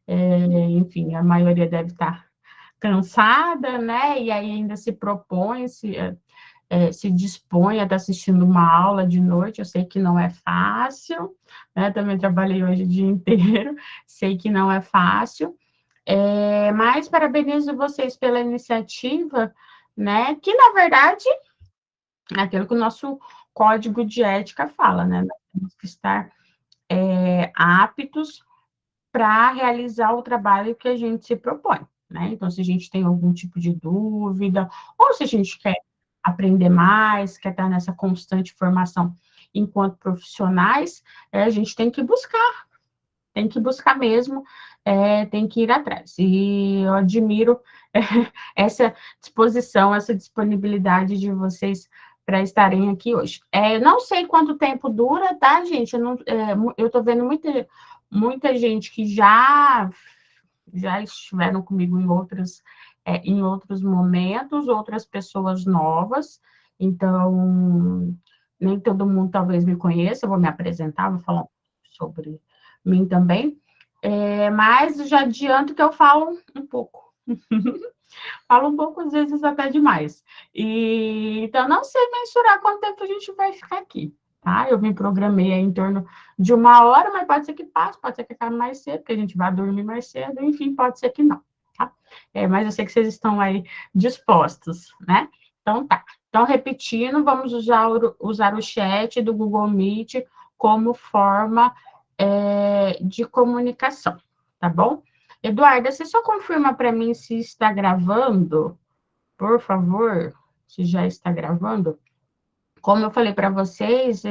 enfim, a maioria deve estar cansada, né? E aí ainda se propõe, se dispõe a estar assistindo uma aula de noite. Eu sei que não é fácil, né? Também trabalhei hoje o dia inteiro, sei que não é fácil, mas parabenizo vocês pela iniciativa, né? Que, na verdade, é aquilo que o nosso código de ética fala, né? Nós temos que estar aptos para realizar o trabalho que a gente se propõe, né? Então, se a gente tem algum tipo de dúvida, ou se a gente quer aprender mais, quer estar nessa constante formação enquanto profissionais, a gente tem que buscar mesmo, tem que ir atrás. E eu admiro essa disposição, essa disponibilidade de vocês para estarem aqui hoje. Não sei quanto tempo dura, tá, gente? Eu estou vendo muita gente que já estiveram comigo em outros momentos, outras pessoas novas, então nem todo mundo talvez me conheça, eu vou me apresentar, vou falar sobre mim também, mas já adianto que eu falo um pouco. Falo um pouco, às vezes até demais. Então, não sei mensurar quanto tempo a gente vai ficar aqui, tá? Eu me programei em torno de 1 hora, mas pode ser que passe, pode ser que acabe mais cedo, que a gente vai dormir mais cedo, enfim, pode ser que não, tá? Mas eu sei que vocês estão aí dispostos, né? Então, tá. Então, repetindo, vamos usar o chat do Google Meet como forma de comunicação, tá bom? Eduarda, você só confirma para mim se está gravando, por favor, se já está gravando. Como eu falei para vocês,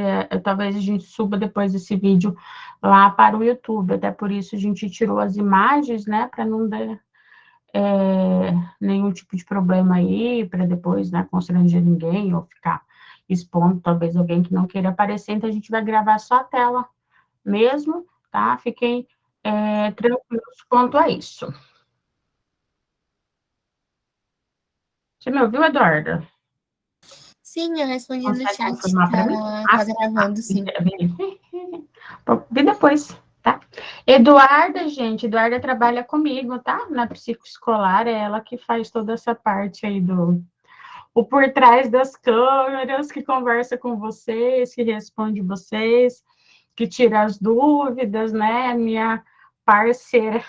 talvez a gente suba depois desse vídeo lá para o YouTube, até por isso a gente tirou as imagens, né, para não dar nenhum tipo de problema aí, para depois, né, constranger ninguém ou ficar expondo talvez alguém que não queira aparecer, então a gente vai gravar só a tela mesmo, tá? Fiquem tranquilos quanto a isso. Você me ouviu, Eduarda? Sim, eu respondi no Consegue chat, confirmar para mim? tá gravando, sim. Vi depois, tá? Eduarda trabalha comigo, tá? Na psicoescolar, é ela que faz toda essa parte aí o por trás das câmeras, que conversa com vocês, que responde vocês, que tira as dúvidas, né? Minha parceira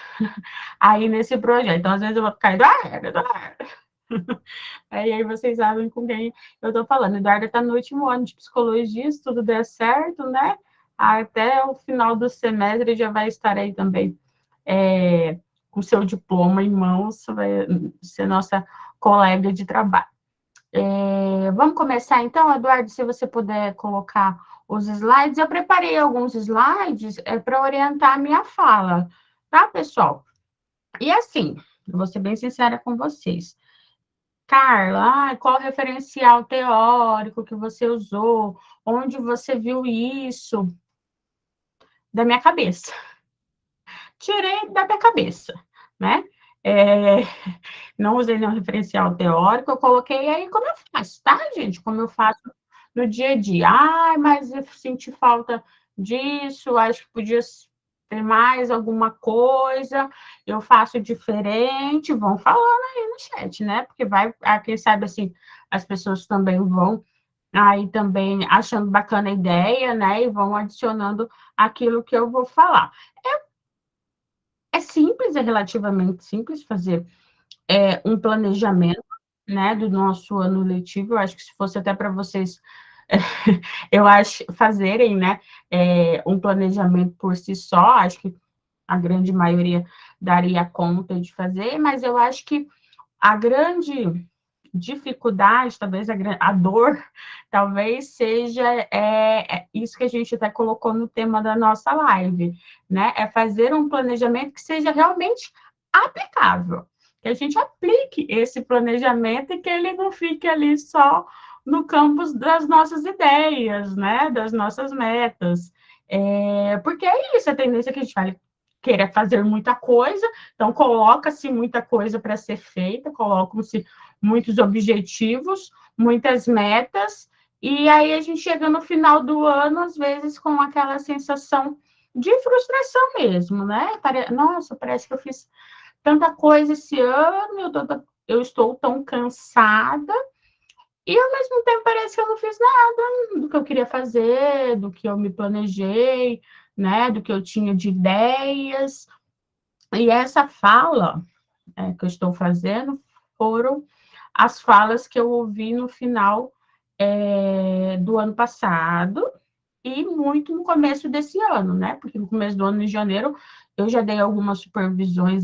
aí nesse projeto. Então, às vezes eu vou ficar, Eduarda. Aí vocês sabem com quem eu estou falando. Eduarda está no último ano de psicologia, se tudo der certo, né? Até o final do semestre já vai estar aí também com seu diploma em mãos, vai ser nossa colega de trabalho. Vamos começar então, Eduardo, se você puder colocar os slides. Eu preparei alguns slides para orientar a minha fala, tá, pessoal? E assim, eu vou ser bem sincera com vocês. Carla, qual referencial teórico que você usou? Onde você viu isso? Da minha cabeça. Tirei da minha cabeça, né? É, não usei nenhum referencial teórico, eu coloquei aí como eu faço, tá, gente? Como eu faço no dia a dia. Mas eu senti falta disso, acho que podia ter mais alguma coisa, eu faço diferente, vão falando aí no chat, né? Porque quem sabe assim, as pessoas também vão aí também achando bacana a ideia, né? E vão adicionando aquilo que eu vou falar. É simples, é relativamente simples fazer um planejamento, né, do nosso ano letivo. Eu acho que se fosse até para vocês, eu acho, fazerem, né, um planejamento por si só, acho que a grande maioria daria conta de fazer, mas eu acho que a grande dificuldade, talvez a dor, talvez seja isso que a gente até colocou no tema da nossa live, né? É fazer um planejamento que seja realmente aplicável, que a gente aplique esse planejamento e que ele não fique ali só no campo das nossas ideias, né? Das nossas metas. Porque é isso, a tendência é que a gente vai querer fazer muita coisa, então coloca-se muita coisa para ser feita, colocam-se muitos objetivos, muitas metas, e aí a gente chega no final do ano, às vezes, com aquela sensação de frustração mesmo, né? Nossa, parece que eu fiz tanta coisa esse ano, eu estou tão cansada, e ao mesmo tempo parece que eu não fiz nada do que eu queria fazer, do que eu me planejei, né? Do que eu tinha de ideias. E essa fala que eu estou fazendo foram as falas que eu ouvi no final do ano passado e muito no começo desse ano, né? Porque no começo do ano, em janeiro, eu já dei algumas supervisões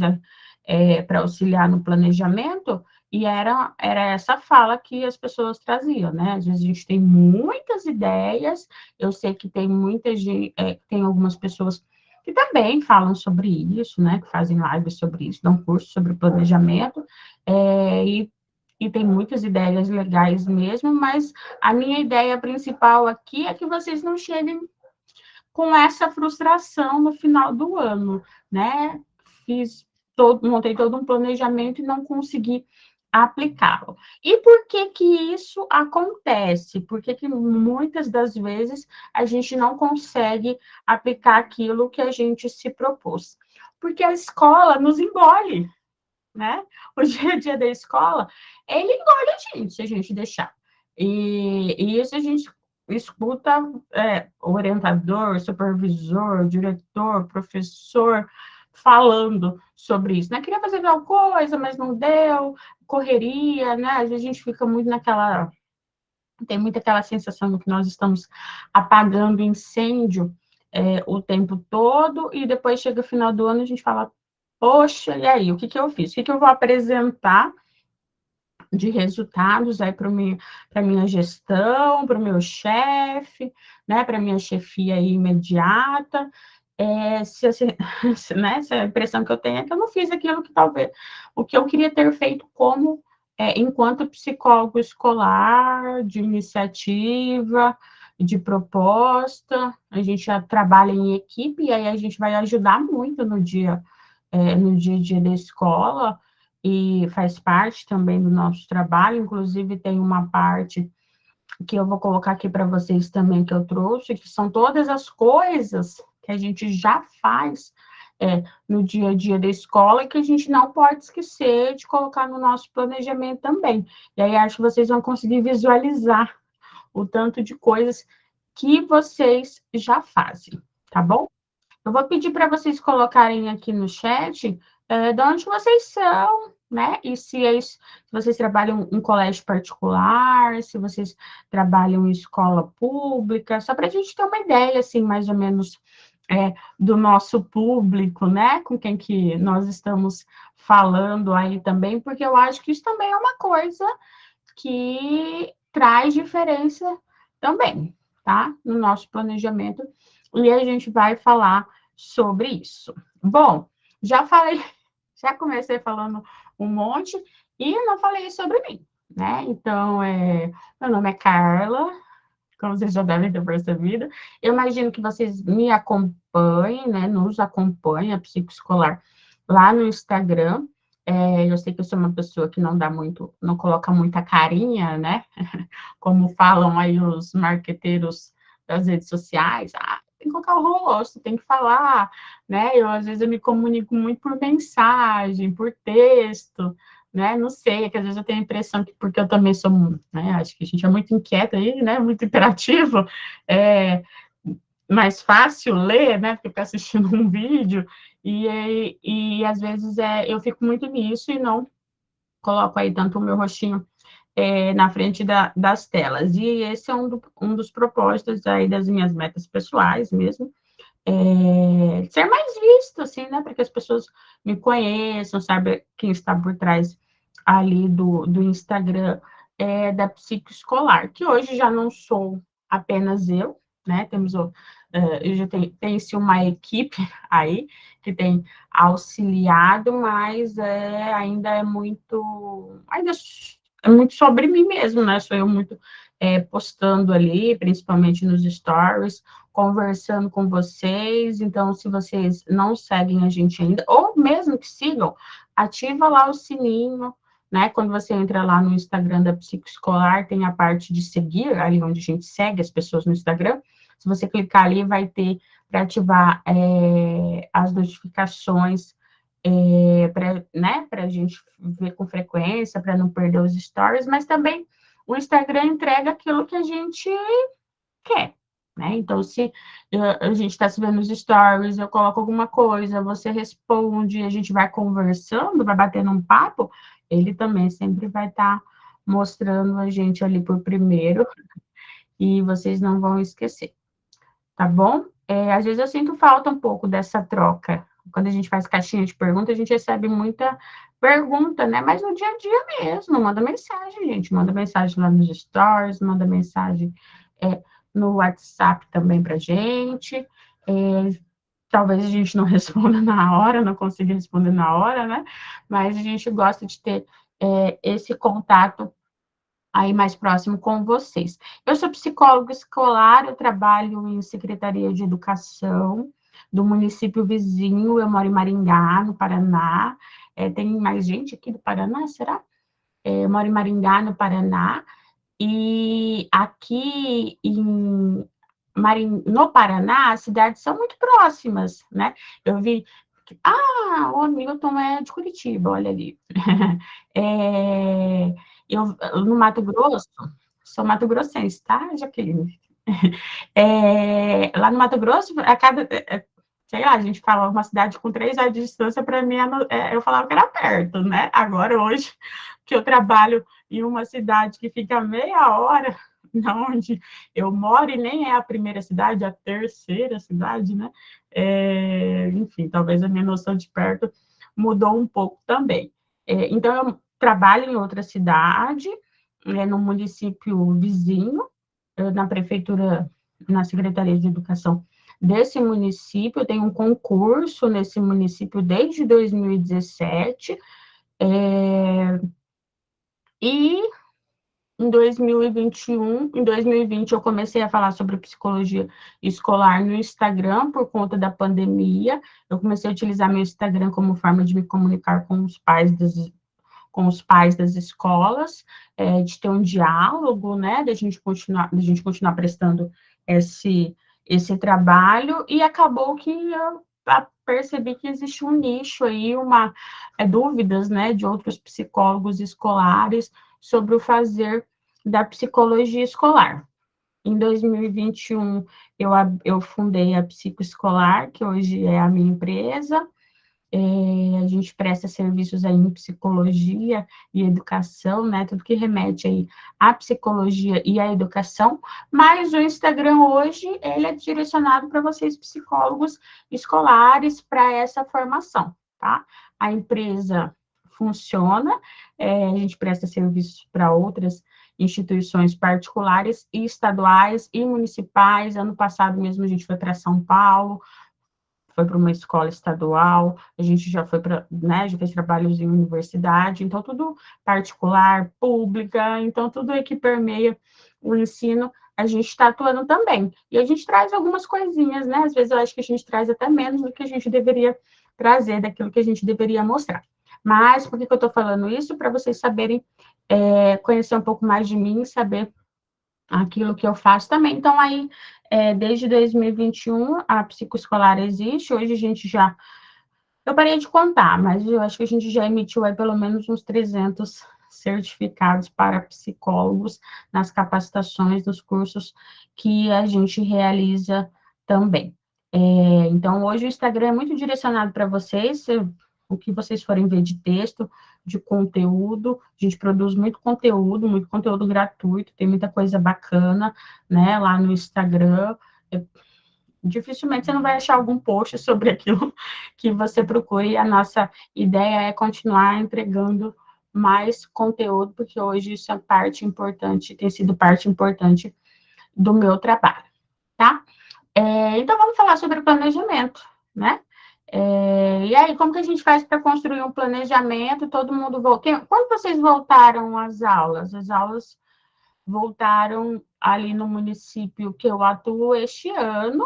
para auxiliar no planejamento, e era essa fala que as pessoas traziam, né? Às vezes a gente tem muitas ideias, eu sei que tem muita gente, tem algumas pessoas que também falam sobre isso, né? Que fazem lives sobre isso, dão curso sobre planejamento, e tem muitas ideias legais mesmo, mas a minha ideia principal aqui é que vocês não cheguem com essa frustração no final do ano, né? Montei todo um planejamento e não consegui aplicá-lo. E por que que isso acontece? Por que que muitas das vezes a gente não consegue aplicar aquilo que a gente se propôs? Porque a escola nos engole, né? O dia a dia da escola, ele engole a gente, se a gente deixar. E isso a gente escuta o orientador, supervisor, diretor, professor falando sobre isso, né? Queria fazer tal coisa, mas não deu, correria, né? Às vezes a gente fica muito naquela... Tem muito aquela sensação de que nós estamos apagando incêndio o tempo todo, e depois chega o final do ano e a gente fala, poxa, e aí, o que que eu fiz? O que que eu vou apresentar de resultados aí para minha gestão, para o meu chefe, né, para minha chefia aí imediata? Né, se a impressão que eu tenho é que eu não fiz aquilo que talvez, o que eu queria ter feito como, enquanto psicólogo escolar, de iniciativa, de proposta. A gente já trabalha em equipe, e aí a gente vai ajudar muito no dia a dia da escola, e faz parte também do nosso trabalho. Inclusive, tem uma parte que eu vou colocar aqui para vocês também, que eu trouxe, que são todas as coisas que a gente já faz no dia a dia da escola, e que a gente não pode esquecer de colocar no nosso planejamento também. E aí acho que vocês vão conseguir visualizar o tanto de coisas que vocês já fazem, tá bom? Eu vou pedir para vocês colocarem aqui no chat de onde vocês são, né? E se vocês trabalham em colégio particular, se vocês trabalham em escola pública, só para a gente ter uma ideia, assim, mais ou menos, do nosso público, né? Com quem que nós estamos falando aí também, porque eu acho que isso também é uma coisa que traz diferença também, tá? No nosso planejamento, e a gente vai falar sobre isso. Bom, já falei, já comecei falando um monte e não falei sobre mim, né? Então, meu nome é Carla, como vocês já devem ter percebido. Eu imagino que vocês me acompanhem, né? Nos acompanhem, a Psicoescolar, lá no Instagram. Eu sei que eu sou uma pessoa que não dá muito, não coloca muita carinha, né? Como falam aí os marqueteiros das redes sociais. Tem que colocar o rosto, tem que falar, né? Às vezes eu me comunico muito por mensagem, por texto, né? Não sei, é que às vezes eu tenho a impressão que, porque eu também sou, né? Acho que a gente é muito inquieta aí, né? Muito interativo, é mais fácil ler, né? Porque fica assistindo um vídeo, e às vezes eu fico muito nisso e não coloco aí tanto o meu rostinho na frente das telas. E esse é um dos propósitos aí das minhas metas pessoais mesmo, ser mais visto, assim, né? Para que as pessoas me conheçam, saibam quem está por trás ali do Instagram da Psicoescolar, que hoje já não sou apenas eu, né? Eu já tem-se uma equipe aí que tem auxiliado, mas ainda é muito sobre mim mesmo, né? Sou eu muito postando ali, principalmente nos stories, conversando com vocês. Então, se vocês não seguem a gente ainda, ou mesmo que sigam, ativa lá o sininho, né? Quando você entra lá no Instagram da Psicoescolar, tem a parte de seguir, ali onde a gente segue as pessoas no Instagram. Se você clicar ali, vai ter para ativar as notificações, para a gente ver com frequência, para não perder os stories, mas também o Instagram entrega aquilo que a gente quer, né? Então, se a gente está se vendo nos stories, eu coloco alguma coisa, você responde, a gente vai conversando, vai batendo um papo, ele também sempre vai estar mostrando a gente ali por primeiro, e vocês não vão esquecer, tá bom? Às vezes eu sinto falta um pouco dessa troca. Quando a gente faz caixinha de pergunta, a gente recebe muita pergunta, né? Mas no dia a dia mesmo, manda mensagem, gente. Manda mensagem lá nos stories, manda mensagem no WhatsApp também pra gente. Talvez a gente não responda na hora, não consiga responder na hora, né? Mas a gente gosta de ter esse contato aí mais próximo com vocês. Eu sou psicóloga escolar, eu trabalho em Secretaria de Educação do município vizinho, eu moro em Maringá, no Paraná. Tem mais gente aqui do Paraná, será? Eu moro em Maringá, no Paraná, e aqui no Paraná, as cidades são muito próximas, né? Eu vi o Hamilton é de Curitiba, olha ali. No Mato Grosso, sou mato-grossense, tá, Jaqueline? Lá no Mato Grosso, sei lá, a gente fala uma cidade com 3 horas de distância, para mim, eu falava que era perto, né? Agora, hoje, que eu trabalho em uma cidade que fica meia hora de onde eu moro, e nem é a primeira cidade, a terceira cidade, né? Enfim, talvez a minha noção de perto mudou um pouco também. Então, eu trabalho em outra cidade, no município vizinho, na prefeitura, na Secretaria de Educação desse município. Eu tenho um concurso nesse município desde 2017, e em 2021, em 2020, eu comecei a falar sobre psicologia escolar no Instagram por conta da pandemia. Eu comecei a utilizar meu Instagram como forma de me comunicar com os pais das escolas, de ter um diálogo, né, da gente continuar prestando esse trabalho, e acabou que eu percebi que existe um nicho aí, dúvidas, né, de outros psicólogos escolares sobre o fazer da psicologia escolar. Em 2021, eu fundei a Psicoescolar, que hoje é a minha empresa. A gente presta serviços aí em psicologia e educação, né? Tudo que remete aí à psicologia e à educação. Mas o Instagram hoje, ele é direcionado para vocês, psicólogos escolares, para essa formação, tá? A empresa funciona, a gente presta serviços para outras instituições particulares e estaduais e municipais. Ano passado mesmo a gente foi para São Paulo, foi para uma escola estadual, a gente já foi para, né, já fez trabalhos em universidade, então tudo particular, pública, então tudo aí que permeia o ensino, a gente está atuando também. E a gente traz algumas coisinhas, né? Às vezes eu acho que a gente traz até menos do que a gente deveria trazer, daquilo que a gente deveria mostrar. Mas por que eu estou falando isso? Para vocês saberem, conhecer um pouco mais de mim, saber aquilo que eu faço também. Então, aí, desde 2021, a psicoescolar existe. Hoje a gente já... Eu parei de contar, mas eu acho que a gente já emitiu aí pelo menos uns 300 certificados para psicólogos nas capacitações, nos cursos que a gente realiza também. Então, hoje o Instagram é muito direcionado para vocês, o que vocês forem ver de texto, de conteúdo. A gente produz muito conteúdo gratuito, tem muita coisa bacana, né, lá no Instagram. Dificilmente você não vai achar algum post sobre aquilo que você procura, e a nossa ideia é continuar entregando mais conteúdo, porque hoje isso é parte importante, tem sido parte importante do meu trabalho, tá? Então, vamos falar sobre planejamento, né? E aí, como que a gente faz para construir um planejamento? Todo mundo voltou. Quando vocês voltaram às aulas? As aulas voltaram ali no município que eu atuo este ano.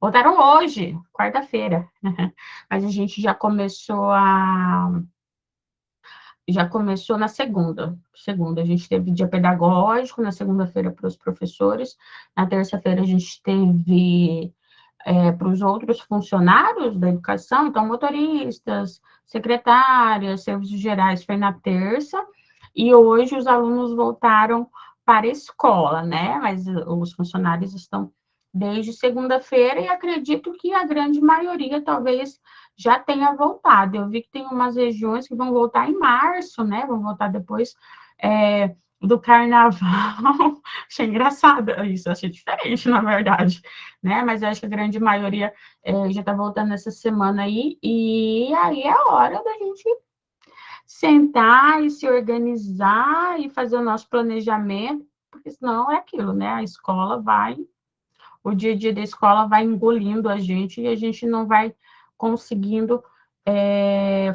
Voltaram hoje, quarta-feira. Mas a gente já começou já começou na segunda. A gente teve dia pedagógico, na segunda-feira para os professores, na terça-feira a gente teve para os outros funcionários da educação, então motoristas, secretárias, serviços gerais foi na terça, e hoje os alunos voltaram para a escola, né? Mas os funcionários estão desde segunda-feira e acredito que a grande maioria talvez já tenha voltado. Eu vi que tem umas regiões que vão voltar em março, né? Vão voltar depois do carnaval. Achei engraçado isso, achei diferente, na verdade, né? Mas eu acho que a grande maioria já está voltando essa semana aí, e aí é hora da gente sentar e se organizar e fazer o nosso planejamento, porque senão é aquilo, né? A escola vai, o dia a dia da escola vai engolindo a gente e a gente não vai conseguindo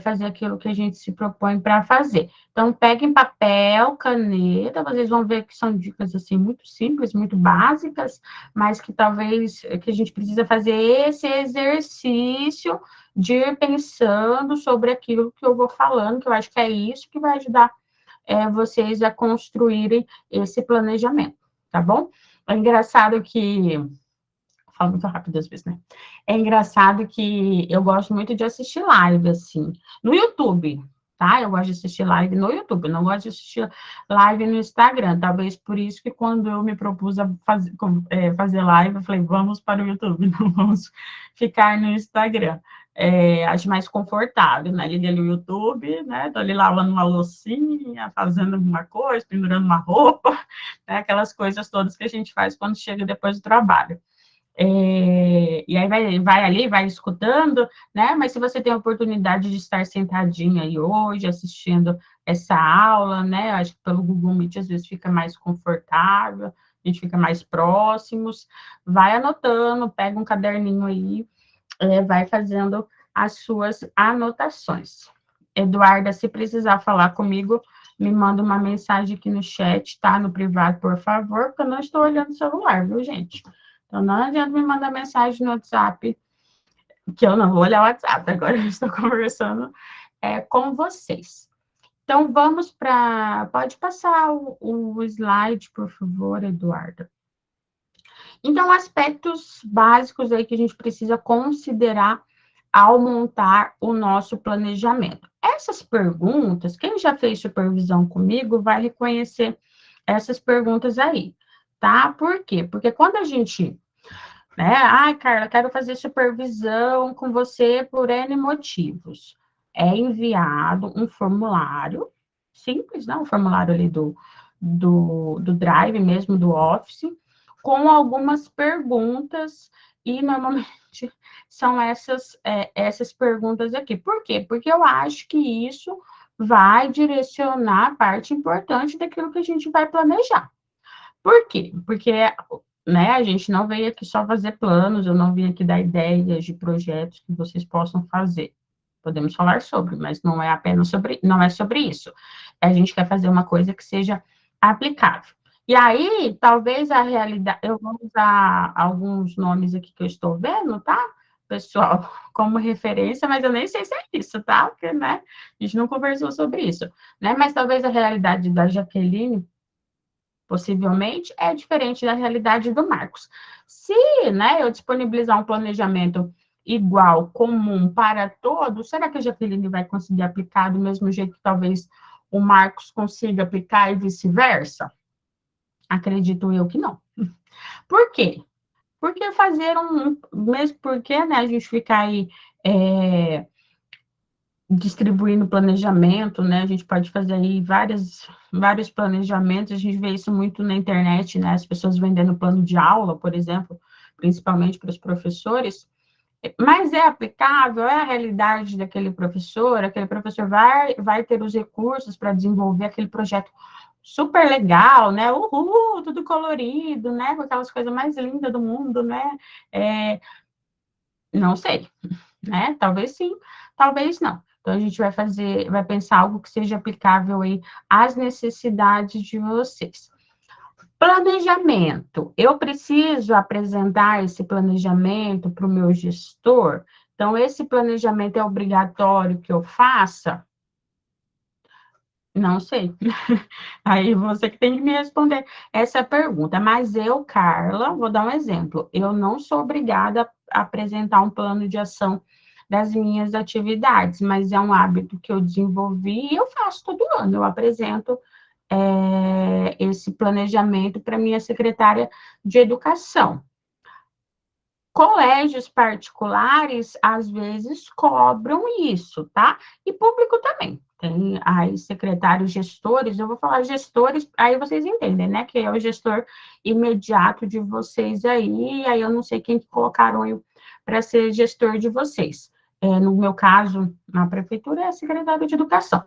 fazer aquilo que a gente se propõe para fazer. Então, peguem papel, caneta, vocês vão ver que são dicas assim muito simples, muito básicas, mas que talvez que a gente precisa fazer esse exercício de ir pensando sobre aquilo que eu vou falando, que eu acho que é isso que vai ajudar vocês a construírem esse planejamento, tá bom? É engraçado que falo muito rápido às vezes, né? É engraçado que eu gosto muito de assistir live, assim, no YouTube, tá? Eu gosto de assistir live no YouTube, não gosto de assistir live no Instagram. Talvez por isso que quando eu me propus a fazer live, eu falei, vamos para o YouTube, não vamos ficar no Instagram. Acho mais confortável, né? Liguei ali o YouTube, né? Tô ali lavando uma loucinha, fazendo alguma coisa, pendurando uma roupa, né? Aquelas coisas todas que a gente faz quando chega depois do trabalho. E aí vai ali, vai escutando, né? Mas se você tem a oportunidade de estar sentadinha aí hoje, assistindo essa aula, né? Acho que pelo Google Meet às vezes fica mais confortável, a gente fica mais próximos, vai anotando, pega um caderninho aí, vai fazendo as suas anotações. Eduarda, se precisar falar comigo, me manda uma mensagem aqui no chat, tá? No privado, por favor, porque eu não estou olhando o celular, viu, gente? Então, não adianta me mandar mensagem no WhatsApp, que eu não vou olhar o WhatsApp, agora eu estou conversando com vocês. Então, vamos para... Pode passar o slide, por favor, Eduardo. Então, aspectos básicos aí que a gente precisa considerar ao montar o nosso planejamento. Essas perguntas, quem já fez supervisão comigo vai reconhecer essas perguntas aí, tá? Por quê? Porque quando a gente né? Ai, Carla, quero fazer supervisão com você por N motivos. É enviado um formulário, simples, né? Um formulário ali do Drive mesmo, do Office, com algumas perguntas, e normalmente são essas perguntas aqui. Por quê? Porque eu acho que isso vai direcionar a parte importante daquilo que a gente vai planejar. Por quê? Porque né, a gente não veio aqui só fazer planos, eu não vim aqui dar ideias de projetos que vocês possam fazer. Podemos falar sobre, mas não é apenas sobre, não é sobre isso. A gente quer fazer uma coisa que seja aplicável. E aí, talvez a realidade, eu vou usar alguns nomes aqui que eu estou vendo, tá? Pessoal, como referência, mas eu nem sei se é isso, tá? Porque, né, a gente não conversou sobre isso, né? Mas talvez a realidade da Jaqueline possivelmente, é diferente da realidade do Marcos. Se, né, eu disponibilizar um planejamento igual, comum para todos, será que a Jaqueline vai conseguir aplicar do mesmo jeito que talvez o Marcos consiga aplicar e vice-versa? Acredito eu que não. Por quê? Porque fazer mesmo porque, né, a gente ficar aí distribuindo planejamento, né? A gente pode fazer aí vários planejamentos, a gente vê isso muito na internet, né? As pessoas vendendo plano de aula, por exemplo, principalmente para os professores, mas é aplicável, é a realidade daquele professor, aquele professor vai ter os recursos para desenvolver aquele projeto super legal, né? Uhul, tudo colorido, né? Com aquelas coisas mais lindas do mundo, né? Não sei, né? Talvez sim, talvez não. Então, a gente vai pensar algo que seja aplicável aí às necessidades de vocês. Planejamento. Eu preciso apresentar esse planejamento para o meu gestor. Então, esse planejamento é obrigatório que eu faça? Não sei. Aí você que tem que me responder essa pergunta. Mas eu, Carla, vou dar um exemplo. Eu não sou obrigada a apresentar um plano de ação das minhas atividades, mas é um hábito que eu desenvolvi e eu faço todo ano. Eu apresento esse planejamento para minha secretária de educação. Colégios particulares, às vezes, cobram isso, tá? E público também. Tem aí secretários gestores, eu vou falar gestores, aí vocês entendem, né? Que é o gestor imediato de vocês aí eu não sei quem que colocaram para ser gestor de vocês. No meu caso, na prefeitura, é a secretária de educação.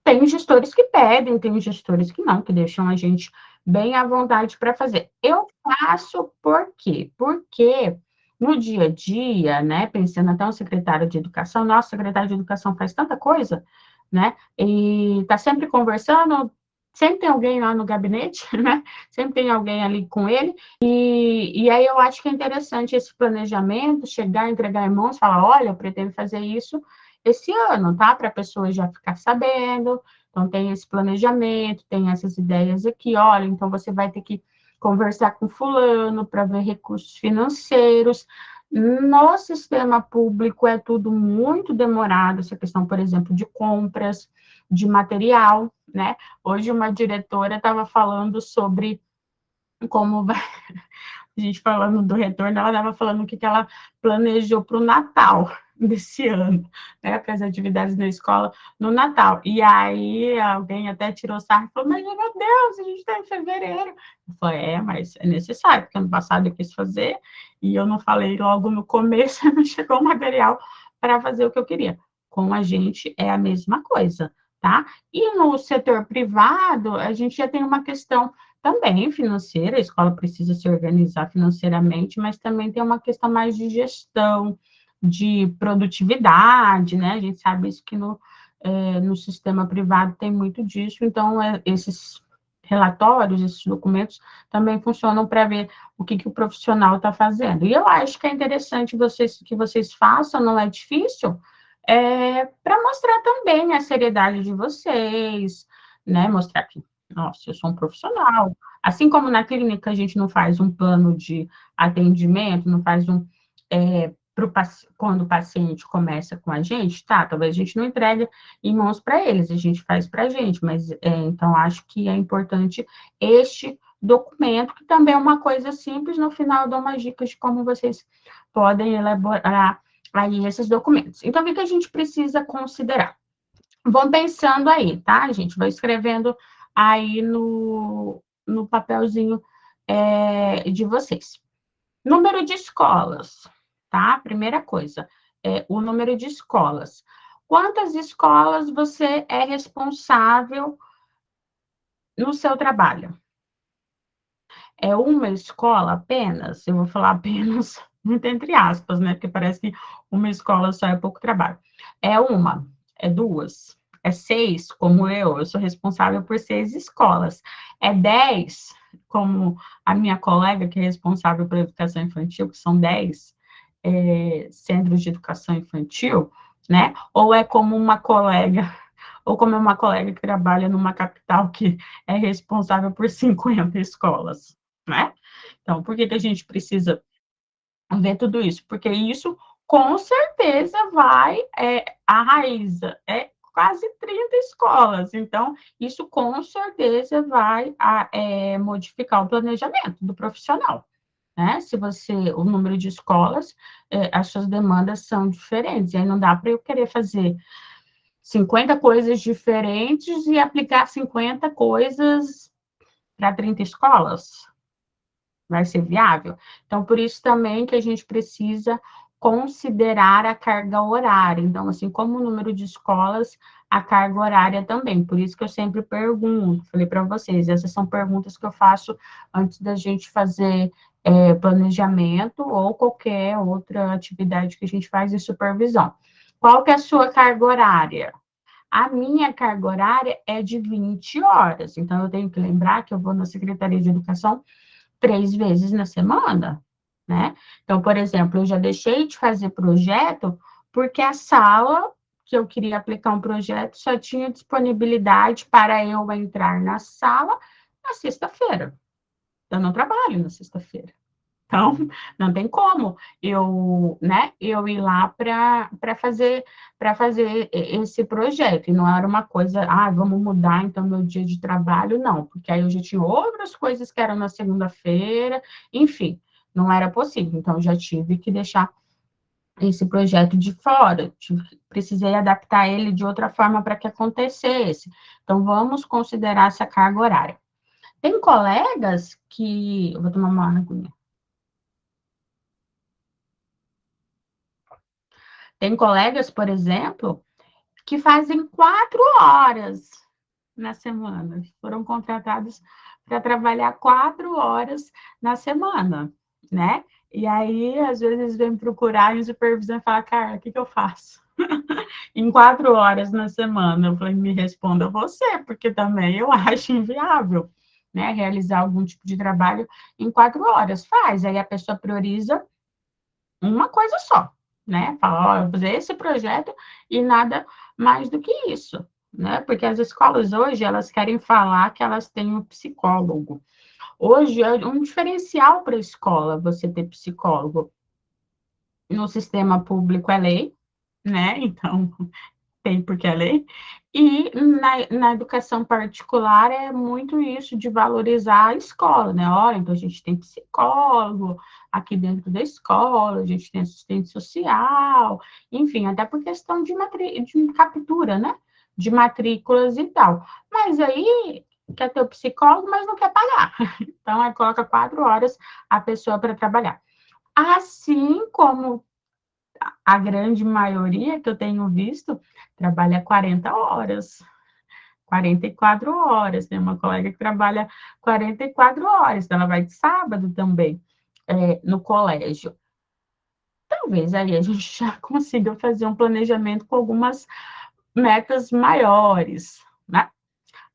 Tem gestores que pedem, tem gestores que não, que deixam a gente bem à vontade para fazer. Eu faço por quê? Porque no dia a dia, né, pensando até o secretário de educação, nosso secretário de educação faz tanta coisa, né, e está sempre conversando, sempre tem alguém lá no gabinete, né, sempre tem alguém ali com ele, e aí eu acho que é interessante esse planejamento, chegar, entregar em mãos, falar, olha, eu pretendo fazer isso esse ano, tá? Para a pessoa já ficar sabendo. Então, tem esse planejamento, tem essas ideias aqui, olha, então você vai ter que conversar com fulano para ver recursos financeiros. No sistema público é tudo muito demorado, essa questão, por exemplo, de compras, de material, né? Hoje uma diretora estava falando sobre como vai, a gente falando do retorno, ela estava falando o que ela planejou para o Natal desse ano, né, para as atividades na escola no Natal. E aí alguém até tirou sarro e falou, mas meu Deus, a gente está em fevereiro. Eu falei, mas é necessário, porque ano passado eu quis fazer e eu não falei logo no começo, não chegou o material para fazer o que eu queria. Com a gente é a mesma coisa, tá? E no setor privado, a gente já tem uma questão também financeira, a escola precisa se organizar financeiramente, mas também tem uma questão mais de gestão, de produtividade, né? A gente sabe isso que no sistema privado tem muito disso, então esses relatórios, esses documentos também funcionam para ver o que o profissional está fazendo. E eu acho que é interessante que vocês façam, não é difícil, para mostrar também a seriedade de vocês, né? Mostrar que nossa, eu sou um profissional. Assim como na clínica a gente não faz um plano de atendimento, não faz quando o paciente começa com a gente, tá? Talvez a gente não entregue em mãos para eles, a gente faz para a gente, mas então acho que é importante este documento, que também é uma coisa simples, no final eu dou umas dicas de como vocês podem elaborar aí esses documentos. Então, o que a gente precisa considerar? Vão pensando aí, tá, gente? Vai escrevendo aí no papelzinho de vocês. Número de escolas, tá? Primeira coisa, o número de escolas. Quantas escolas você é responsável no seu trabalho? É uma escola apenas? Eu vou falar apenas, muito entre aspas, né? Porque parece que uma escola só é pouco trabalho. É uma? É duas? É seis, como eu sou responsável por 6 escolas. É 10, como a minha colega, que é responsável pela educação infantil, que são 10 centros de educação infantil, né? Ou é como uma colega, ou como uma colega que trabalha numa capital que é responsável por 50 escolas, né? Então, por que a gente precisa ver tudo isso? Porque isso, com certeza, vai, a raiz quase 30 escolas. Então, isso com certeza vai modificar o planejamento do profissional, né? Se o número de escolas, as suas demandas são diferentes, e aí não dá para eu querer fazer 50 coisas diferentes e aplicar 50 coisas para 30 escolas. Vai ser viável? Então, por isso também que a gente precisa considerar a carga horária. Então, assim, como o número de escolas, a carga horária também. Por isso que eu sempre pergunto, falei para vocês, essas são perguntas que eu faço antes da gente fazer planejamento ou qualquer outra atividade que a gente faz de supervisão. Qual que é a sua carga horária? A minha carga horária é de 20 horas, então eu tenho que lembrar que eu vou na Secretaria de Educação 3 vezes na semana, né? Então, por exemplo, eu já deixei de fazer projeto porque a sala que eu queria aplicar um projeto, só tinha disponibilidade para eu entrar na sala na sexta-feira. Eu não trabalho na sexta-feira. Então, não tem como eu ir lá para fazer esse projeto. E não era uma coisa, vamos mudar então meu dia de trabalho, não, porque aí eu já tinha outras coisas que eram na segunda-feira, enfim, não era possível. Então, eu já tive que deixar esse projeto de fora, precisei adaptar ele de outra forma para que acontecesse. Então, vamos considerar essa carga horária. Tem colegas que. Eu vou tomar uma água. Tem colegas, por exemplo, que fazem 4 horas na semana. Foram contratados para trabalhar 4 horas na semana, né? E aí, às vezes, vem procurar em supervisão e fala, Carla, o que eu faço? Em 4 horas na semana. Eu falei, me responda você, porque também eu acho inviável, né? Realizar algum tipo de trabalho em 4 horas. Faz, aí a pessoa prioriza uma coisa só, né? Fala, eu vou fazer esse projeto e nada mais do que isso, né? Porque as escolas hoje, elas querem falar que elas têm um psicólogo. Hoje é um diferencial para a escola você ter psicólogo. No sistema público é lei, né? Então, tem porque é lei. E na educação particular é muito isso de valorizar a escola, né? Olha, então a gente tem psicólogo aqui dentro da escola, a gente tem assistente social, enfim, até por questão de captura, né? De matrículas e tal. Mas aí quer ter o psicólogo, mas não quer pagar. Então, aí coloca 4 horas a pessoa para trabalhar. Assim como a grande maioria que eu tenho visto trabalha 40 horas, 44 horas. Tem uma colega que trabalha 44 horas, então ela vai de sábado também no colégio. Talvez aí a gente já consiga fazer um planejamento com algumas metas maiores, né?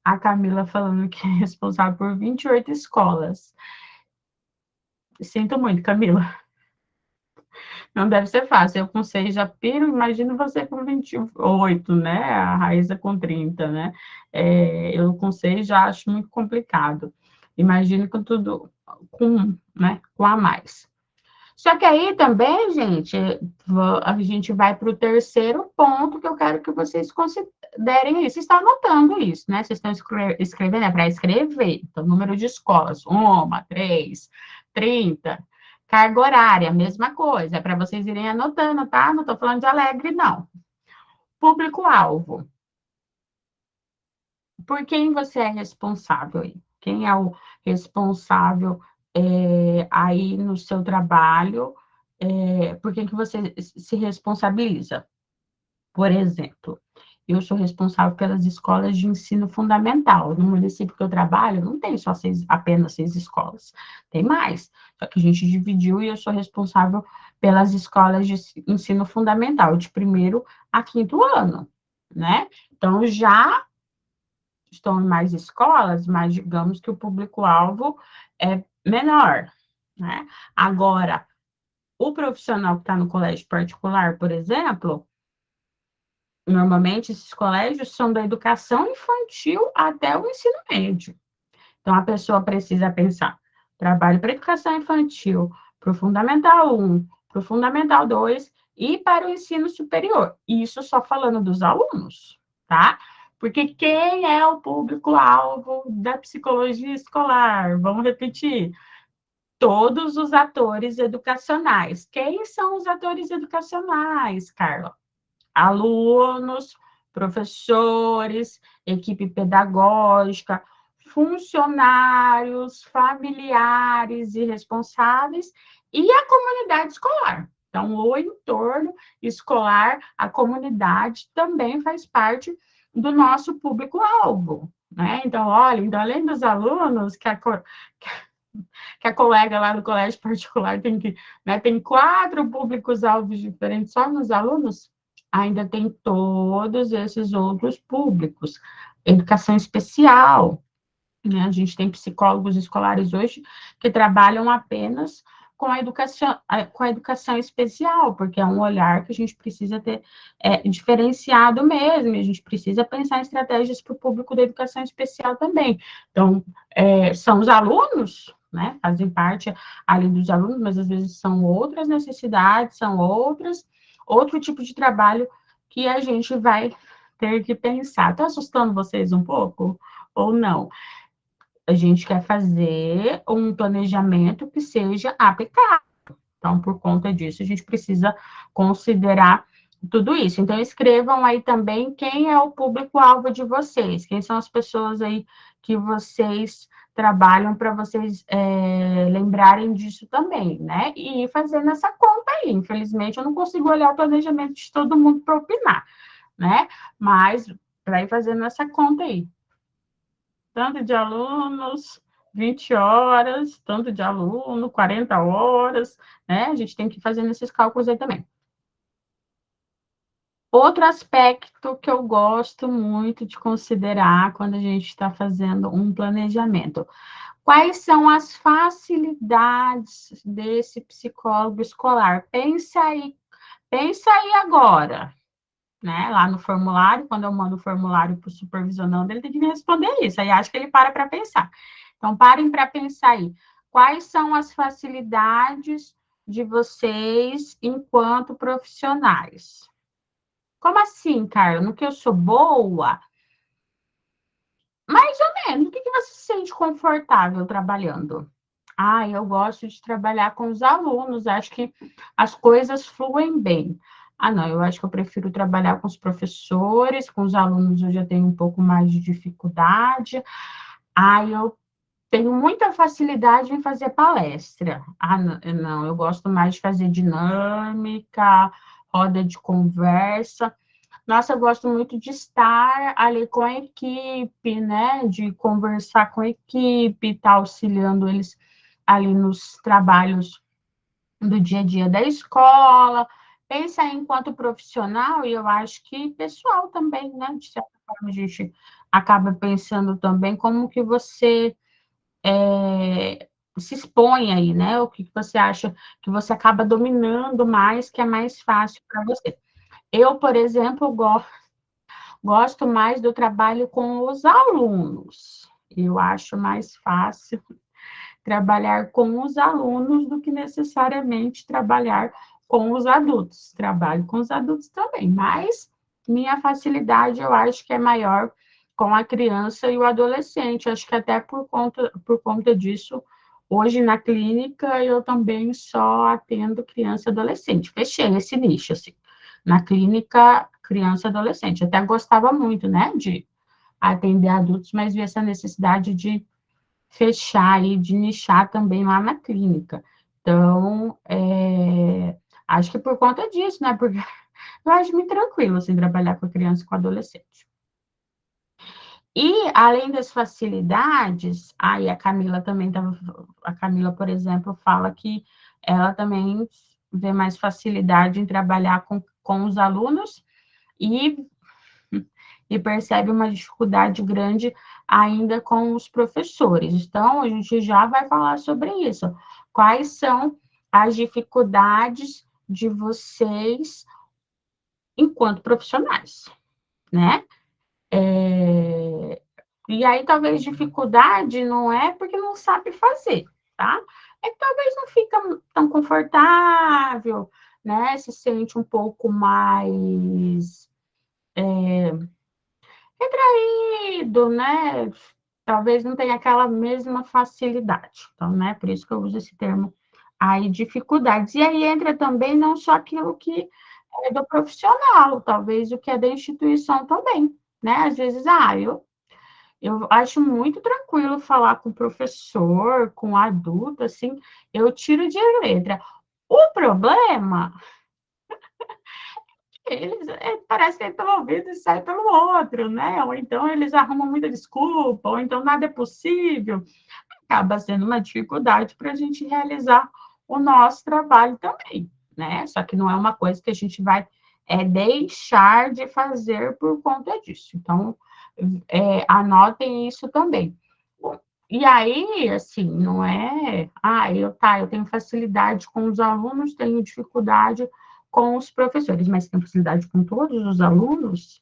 A Camila falando que é responsável por 28 escolas. Sinto muito, Camila. Não deve ser fácil. Eu com 6 já piro, imagino você com 28, né? A Raíssa com 30, né? Eu com 6 já acho muito complicado. Imagino com tudo, né, com a mais. Só que aí também, gente, a gente vai para o terceiro ponto que eu quero que vocês considerem isso. Vocês estão anotando isso, né? Vocês estão escrevendo, é para escrever. Então, número de escolas, 1, 3, 30. Carga horária, mesma coisa, é para vocês irem anotando, tá? Não estou falando de alegre, não. Público-alvo. Por quem você é responsável aí? Quem é o responsável aí no seu trabalho? Por quem que você se responsabiliza? Por exemplo, eu sou responsável pelas escolas de ensino fundamental. No município que eu trabalho, não tem só apenas 6 escolas, tem mais. Só que a gente dividiu e eu sou responsável pelas escolas de ensino fundamental, de 1º a 5º ano, né? Então, já estão em mais escolas, mas digamos que o público-alvo é menor, né? Agora, o profissional que está no colégio particular, por exemplo, normalmente esses colégios são da educação infantil até o ensino médio. Então, a pessoa precisa pensar trabalho para educação infantil, para o Fundamental 1, para o Fundamental 2 e para o ensino superior. Isso só falando dos alunos, tá? Porque quem é o público-alvo da psicologia escolar? Vamos repetir. Todos os atores educacionais. Quem são os atores educacionais, Carla? Alunos, professores, equipe pedagógica, funcionários, familiares e responsáveis e a comunidade escolar. Então, o entorno escolar, a comunidade também faz parte do nosso público-alvo, né? Então, olha, então, além dos alunos, que a colega lá do colégio particular tem 4 públicos-alvos diferentes só nos alunos, ainda tem todos esses outros públicos. Educação especial, né? A gente tem psicólogos escolares hoje que trabalham apenas com a educação especial, porque é um olhar que a gente precisa ter diferenciado mesmo, e a gente precisa pensar em estratégias para o público da educação especial também. Então, são os alunos, né, fazem parte ali dos alunos, mas às vezes são outras necessidades, são outro tipo de trabalho que a gente vai ter que pensar. Estou assustando vocês um pouco ou não? A gente quer fazer um planejamento que seja aplicável. Então, por conta disso, a gente precisa considerar tudo isso. Então, escrevam aí também quem é o público-alvo de vocês, quem são as pessoas aí que vocês trabalham para vocês lembrarem disso também, né? E ir fazendo essa conta aí. Infelizmente, eu não consigo olhar o planejamento de todo mundo para opinar, né? Mas vai ir fazendo essa conta aí. Tanto de alunos, 20 horas, tanto de aluno, 40 horas, né? A gente tem que ir fazendo esses cálculos aí também. Outro aspecto que eu gosto muito de considerar quando a gente está fazendo um planejamento. Quais são as facilidades desse psicólogo escolar? Pensa aí agora, né? Lá no formulário, quando eu mando o formulário para o supervisionando, ele tem que me responder isso. Aí acho que ele para pensar. Então, parem para pensar aí. Quais são as facilidades de vocês enquanto profissionais? Como assim, Carla? No que eu sou boa? Mais ou menos. O que você se sente confortável trabalhando? Ah, eu gosto de trabalhar com os alunos. Acho que as coisas fluem bem. Ah, não, eu acho que eu prefiro trabalhar com os professores, com os alunos eu já tenho um pouco mais de dificuldade. Ah, eu tenho muita facilidade em fazer palestra. Ah, não, eu gosto mais de fazer dinâmica, roda de conversa. Nossa, eu gosto muito de estar ali com a equipe, né? De conversar com a equipe, estar auxiliando eles ali nos trabalhos do dia a dia da escola. Pensa enquanto profissional, e eu acho que pessoal também, né? De certa forma, a gente acaba pensando também como que você se expõe aí, né? O que você acha que você acaba dominando mais, que é mais fácil para você. Eu, por exemplo, gosto mais do trabalho com os alunos. Eu acho mais fácil trabalhar com os alunos do que necessariamente trabalhar com os adultos. Trabalho com os adultos também, mas minha facilidade eu acho que é maior com a criança e o adolescente. Acho que até por conta disso, hoje na clínica eu também só atendo criança e adolescente. Fechei esse nicho, assim. Na clínica, criança e adolescente. Até gostava muito, né, de atender adultos, mas vi essa necessidade de fechar e de nichar também lá na clínica. Então, acho que por conta disso, né? Porque eu acho muito tranquilo, assim, trabalhar com criança e com adolescente. E, além das facilidades, aí a Camila também estava... A Camila, por exemplo, fala que ela também vê mais facilidade em trabalhar com os alunos e percebe uma dificuldade grande ainda com os professores. Então, a gente já vai falar sobre isso. Quais são as dificuldades de vocês enquanto profissionais, né? E aí, talvez dificuldade não é porque não sabe fazer, tá? É que talvez não fica tão confortável, né? Se sente um pouco mais retraído, né? Talvez não tenha aquela mesma facilidade. Então, né? Por isso que eu uso esse termo aí, dificuldades. E aí entra também não só aquilo que é do profissional, talvez o que é da instituição também, né? Às vezes, eu acho muito tranquilo falar com o professor, com o adulto, assim, eu tiro de letra. O problema eles parece que eles estão ouvindo e sai pelo outro, né? Ou então eles arrumam muita desculpa, ou então nada é possível. Acaba sendo uma dificuldade para a gente realizar o nosso trabalho também, né? Só que não é uma coisa que a gente vai deixar de fazer por conta disso. Então, anotem isso também. Bom, E aí, assim, não é, eu tenho facilidade com os alunos, tenho dificuldade com os professores, mas tenho facilidade com todos os alunos?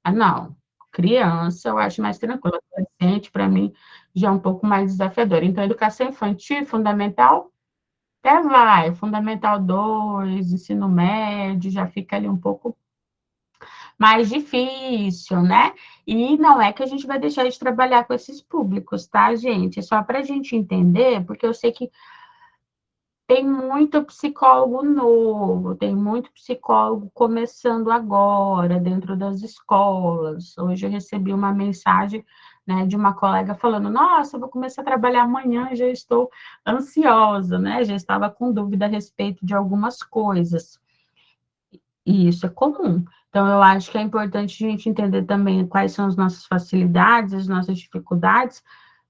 Ah, não. Criança, eu acho mais tranquilo. Adolescente, para mim, já é um pouco mais desafiador. Então, educação infantil, fundamental, até vai. Fundamental 2, ensino médio, já fica ali um pouco mais difícil, né? E não é que a gente vai deixar de trabalhar com esses públicos, tá, gente? É só para a gente entender, porque eu sei que tem muito psicólogo novo, tem muito psicólogo começando agora dentro das escolas. Hoje eu recebi uma mensagem, né, de uma colega falando: Nossa, eu vou começar a trabalhar amanhã, já estou ansiosa, né? Já estava com dúvida a respeito de algumas coisas. E isso é comum. Então, eu acho que é importante a gente entender também quais são as nossas facilidades, as nossas dificuldades,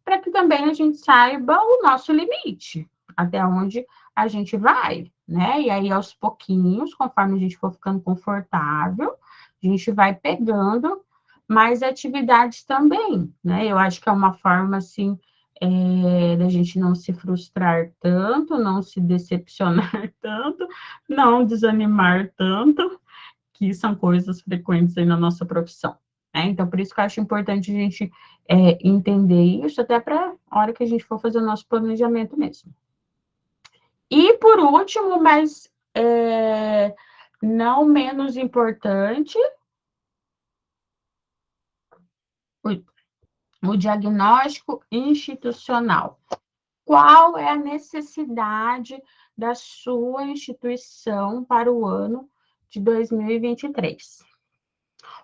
para que também a gente saiba o nosso limite, até onde a gente vai, né? E aí, aos pouquinhos, conforme a gente for ficando confortável, a gente vai pegando mais atividades também, né? Eu acho que é uma forma, assim, da gente não se frustrar tanto, não se decepcionar tanto, não desanimar tanto, que são coisas frequentes aí na nossa profissão. Né? Então, por isso que eu acho importante a gente entender isso, até para a hora que a gente for fazer o nosso planejamento mesmo. E, por último, mas não menos importante, o diagnóstico institucional. Qual é a necessidade da sua instituição para o ano de 2023?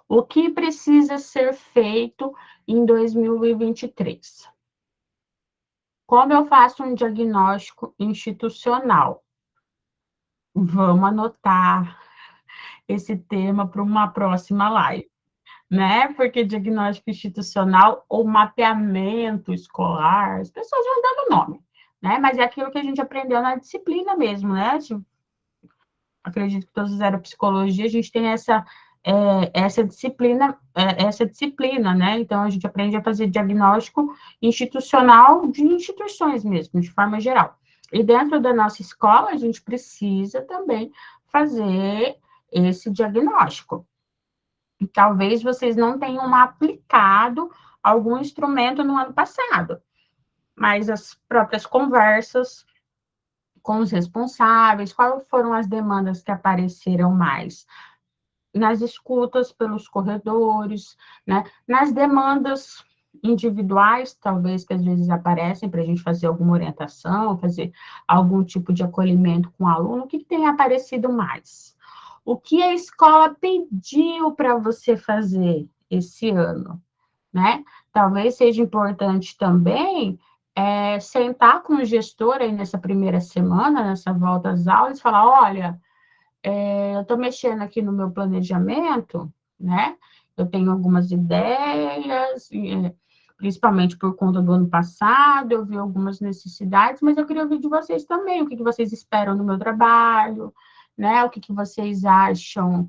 O que precisa ser feito em 2023? Como eu faço um diagnóstico institucional? Vamos anotar esse tema para uma próxima live, né? Porque diagnóstico institucional ou mapeamento escolar, as pessoas vão dando nome, né? Mas é aquilo que a gente aprendeu na disciplina mesmo, né? Acredito que todos fizeram psicologia, a gente tem essa disciplina, né? Então, a gente aprende a fazer diagnóstico institucional de instituições mesmo, de forma geral. E dentro da nossa escola, a gente precisa também fazer esse diagnóstico. E talvez vocês não tenham aplicado algum instrumento no ano passado, mas as próprias conversas com os responsáveis, quais foram as demandas que apareceram mais? Nas escutas pelos corredores, né? Nas demandas individuais, talvez, que às vezes aparecem para a gente fazer alguma orientação, fazer algum tipo de acolhimento com o aluno, o que tem aparecido mais? O que a escola pediu para você fazer esse ano, né? Talvez seja importante também sentar com o gestor aí nessa primeira semana, nessa volta às aulas, e falar: olha, eu estou mexendo aqui no meu planejamento, né? Eu tenho algumas ideias, principalmente por conta do ano passado, eu vi algumas necessidades, mas eu queria ouvir de vocês também, o que vocês esperam no meu trabalho, né? O que vocês acham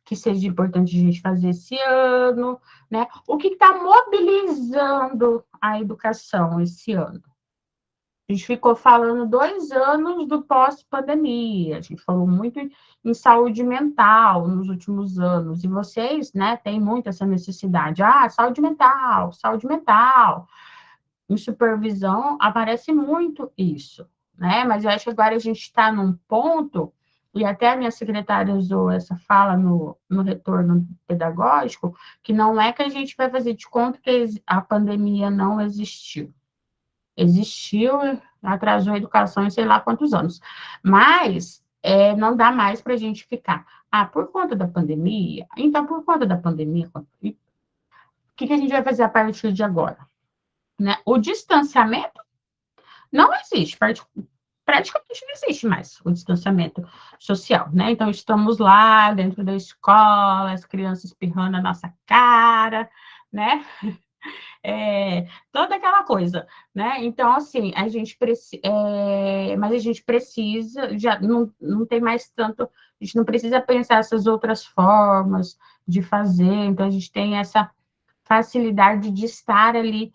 que seja importante a gente fazer esse ano, né? O que está mobilizando a educação esse ano? A gente ficou falando 2 anos do pós-pandemia, a gente falou muito em saúde mental nos últimos anos, e vocês, né, têm muito essa necessidade. Saúde mental, saúde mental. Em supervisão aparece muito isso, né? Mas eu acho que agora a gente está num ponto, e até a minha secretária usou essa fala no retorno pedagógico, que não é que a gente vai fazer de conta que a pandemia não existiu. Existiu, atrasou a educação em sei lá quantos anos. Mas não dá mais para a gente ficar. Por conta da pandemia? Então, por conta da pandemia, o que a gente vai fazer a partir de agora? Né? O distanciamento não existe, praticamente não existe mais o distanciamento social, né? Então, estamos lá dentro da escola, as crianças espirrando na nossa cara, né? Toda aquela coisa, né? Então, assim, a gente precisa, mas a gente precisa, já não tem mais tanto, a gente não precisa pensar essas outras formas de fazer, então a gente tem facilidade de estar ali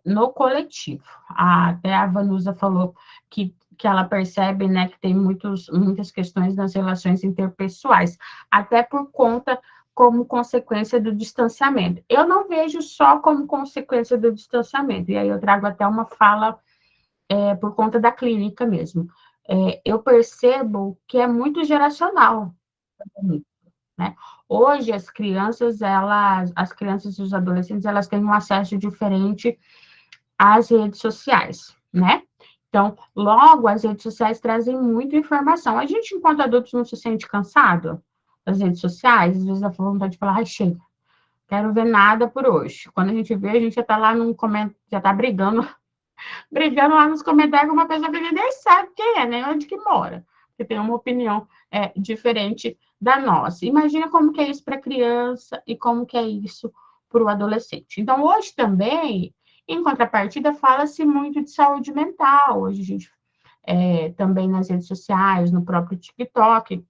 no coletivo. Até a Vanusa falou que ela percebe, né, que tem muitas questões nas relações interpessoais, até por conta como consequência do distanciamento. Eu não vejo só como consequência do distanciamento, e aí eu trago até uma fala por conta da clínica mesmo. Eu percebo que é muito geracional, né? Hoje as crianças e os adolescentes, elas têm um acesso diferente às redes sociais, né? Então, logo, as redes sociais trazem muita informação. A gente, enquanto adultos, não se sente cansado das redes sociais, às vezes a vontade de falar, ai, chega, quero ver nada por hoje. Quando a gente vê, a gente já está lá num comentário, já está brigando lá nos comentários com uma pessoa que a gente nem sabe quem é, né? Onde que mora, que tem uma opinião diferente da nossa. Imagina como que é isso para a criança e como que é isso para o adolescente. Então, hoje também, em contrapartida, fala-se muito de saúde mental. Hoje a gente também nas redes sociais, no próprio TikTok,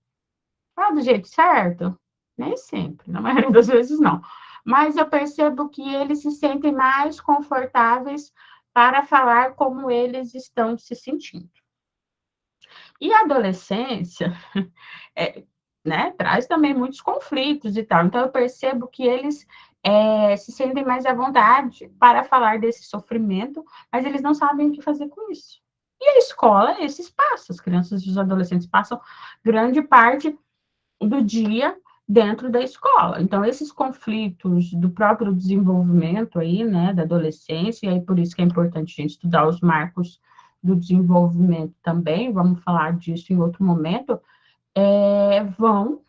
fala do jeito certo? Nem sempre, na maioria das vezes não. Mas eu percebo que eles se sentem mais confortáveis para falar como eles estão se sentindo. E a adolescência, é, né, traz também muitos conflitos e tal. Então, eu percebo que eles se sentem mais à vontade para falar desse sofrimento, mas eles não sabem o que fazer com isso. E a escola é esse espaço. As crianças e os adolescentes passam grande parte do dia dentro da escola. Então, esses conflitos do próprio desenvolvimento aí, né, da adolescência, e aí por isso que é importante a gente estudar os marcos do desenvolvimento também, vamos falar disso em outro momento, vão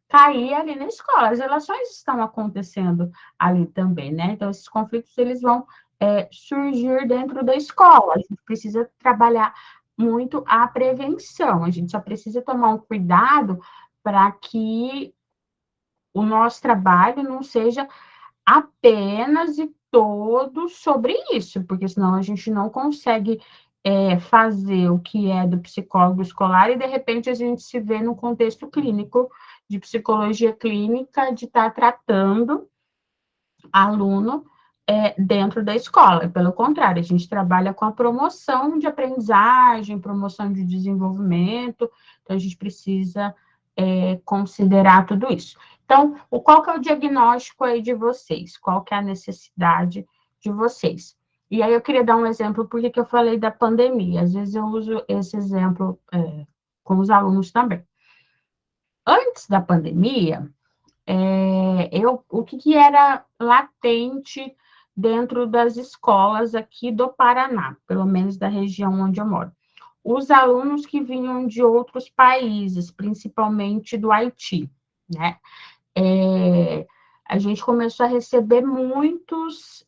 cair ali na escola. As relações estão acontecendo ali também, né? Então, esses conflitos, eles vão surgir dentro da escola. A gente precisa trabalhar muito a prevenção. A gente só precisa tomar um cuidado para que o nosso trabalho não seja apenas e todo sobre isso, porque senão a gente não consegue fazer o que é do psicólogo escolar e de repente a gente se vê no contexto clínico de psicologia clínica, de estar tratando aluno dentro da escola. Pelo contrário, a gente trabalha com a promoção de aprendizagem, promoção de desenvolvimento, então a gente precisa considerar tudo isso. Então, qual que é o diagnóstico aí de vocês? Qual que é a necessidade de vocês? E aí eu queria dar um exemplo, porque que eu falei da pandemia. Às vezes eu uso esse exemplo com os alunos também. Antes da pandemia, o que era latente dentro das escolas aqui do Paraná, pelo menos da região onde eu moro? Os alunos que vinham de outros países, principalmente do Haiti, né? A gente começou a receber muitos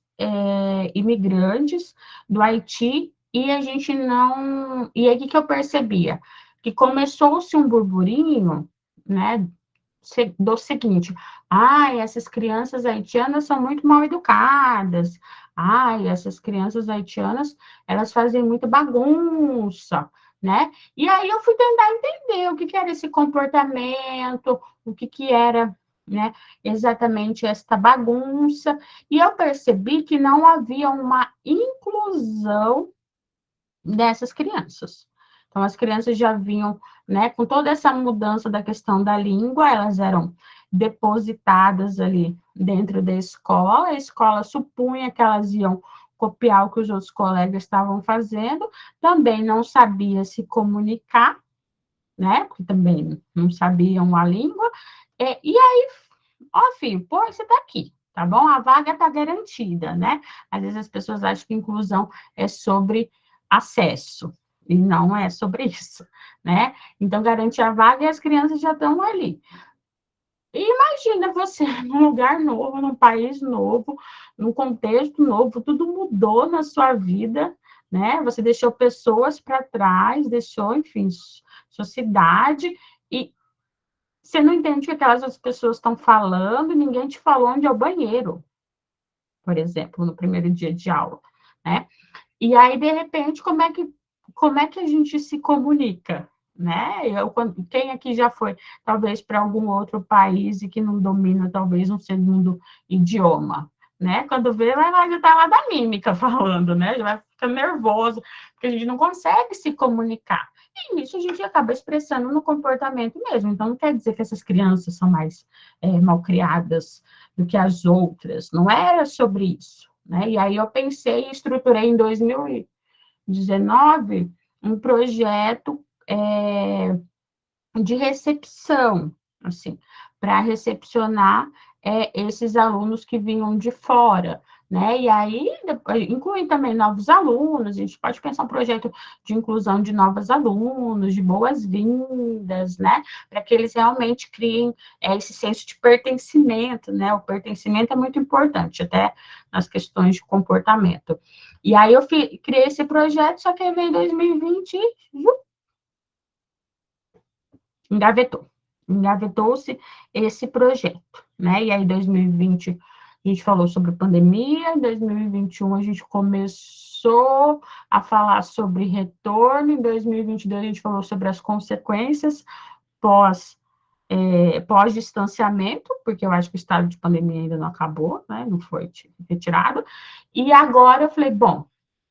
imigrantes do Haiti e a gente não. E aí o que eu percebia? Que começou-se um burburinho, né? Do seguinte: ai, essas crianças haitianas são muito mal educadas, ai, essas crianças haitianas, elas fazem muita bagunça, né? E aí eu fui tentar entender o que era esse comportamento, o que era, né, exatamente esta bagunça, e eu percebi que não havia uma inclusão dessas crianças. Então, as crianças já vinham, né, com toda essa mudança da questão da língua, elas eram depositadas ali dentro da escola, a escola supunha que elas iam copiar o que os outros colegas estavam fazendo, também não sabia se comunicar, né, porque também não sabiam a língua, e aí, ó, filho, pô, você tá aqui, tá bom? A vaga tá garantida, né? Às vezes as pessoas acham que inclusão é sobre acesso, e não é sobre isso, né? Então, garante a vaga e as crianças já estão ali. E imagina você num lugar novo, num país novo, num contexto novo, tudo mudou na sua vida, né? Você deixou pessoas para trás, deixou, enfim, sua cidade, e você não entende o que aquelas outras pessoas estão falando, ninguém te falou onde é o banheiro, por exemplo, no primeiro dia de aula, né? E aí, de repente, como é que a gente se comunica, né? Quem aqui já foi, talvez, para algum outro país e que não domina, talvez, um segundo idioma, né? Quando vê, já está lá da mímica falando, né? Já vai ficar nervoso, porque a gente não consegue se comunicar. E nisso a gente acaba expressando no comportamento mesmo. Então, não quer dizer que essas crianças são mais malcriadas do que as outras. Não era sobre isso, né? E aí eu pensei e estruturei em 2019 um projeto de recepção, assim, para recepcionar esses alunos que vinham de fora, né? E aí, incluir também novos alunos, a gente pode pensar um projeto de inclusão de novos alunos, de boas-vindas, né? Para que eles realmente criem esse senso de pertencimento, né? O pertencimento é muito importante, até nas questões de comportamento. E aí eu criei esse projeto, só que aí veio 2020 e engavetou-se esse projeto, né? E aí, em 2020, a gente falou sobre pandemia, em 2021, a gente começou a falar sobre retorno, em 2022, a gente falou sobre as consequências pós-distanciamento, porque eu acho que o estado de pandemia ainda não acabou, né? Não foi retirado. E agora eu falei, bom,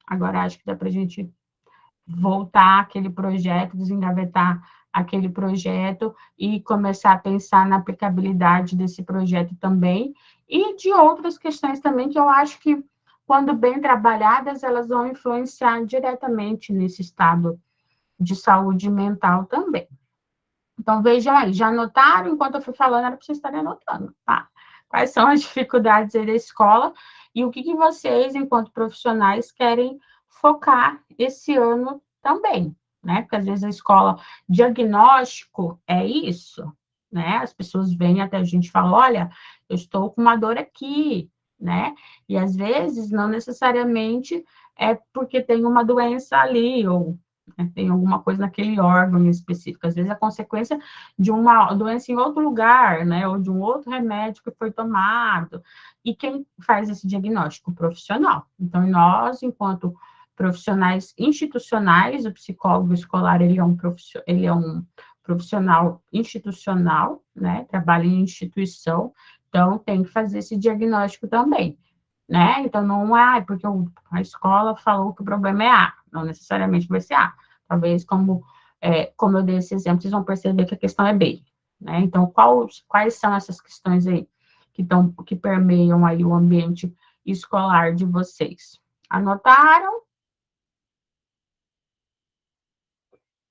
agora acho que dá para a gente voltar aquele projeto, desengavetar aquele projeto e começar a pensar na aplicabilidade desse projeto também e de outras questões também que eu acho que, quando bem trabalhadas, elas vão influenciar diretamente nesse estado de saúde mental também. Então, vejam aí, já anotaram? Enquanto eu fui falando, era para vocês estarem anotando, tá? Quais são as dificuldades aí da escola e o que vocês, enquanto profissionais, querem focar esse ano também, né? Porque às vezes a escola, diagnóstico é isso, né? As pessoas vêm até a gente e falam, olha, eu estou com uma dor aqui, né? E às vezes não necessariamente é porque tem uma doença ali, ou tem alguma coisa naquele órgão específico. Às vezes é consequência de uma doença em outro lugar, né? Ou de um outro remédio que foi tomado. E quem faz esse diagnóstico? O profissional. Então, nós, enquanto profissionais institucionais, o psicólogo escolar, ele é um profissional institucional, né? Trabalha em instituição, então tem que fazer esse diagnóstico também, né? Então, não é porque a escola falou que o problema é A, não necessariamente vai ser A. Talvez, como eu dei esse exemplo, vocês vão perceber que a questão é B, né? Então, quais são essas questões aí que permeiam aí o ambiente escolar de vocês? Anotaram?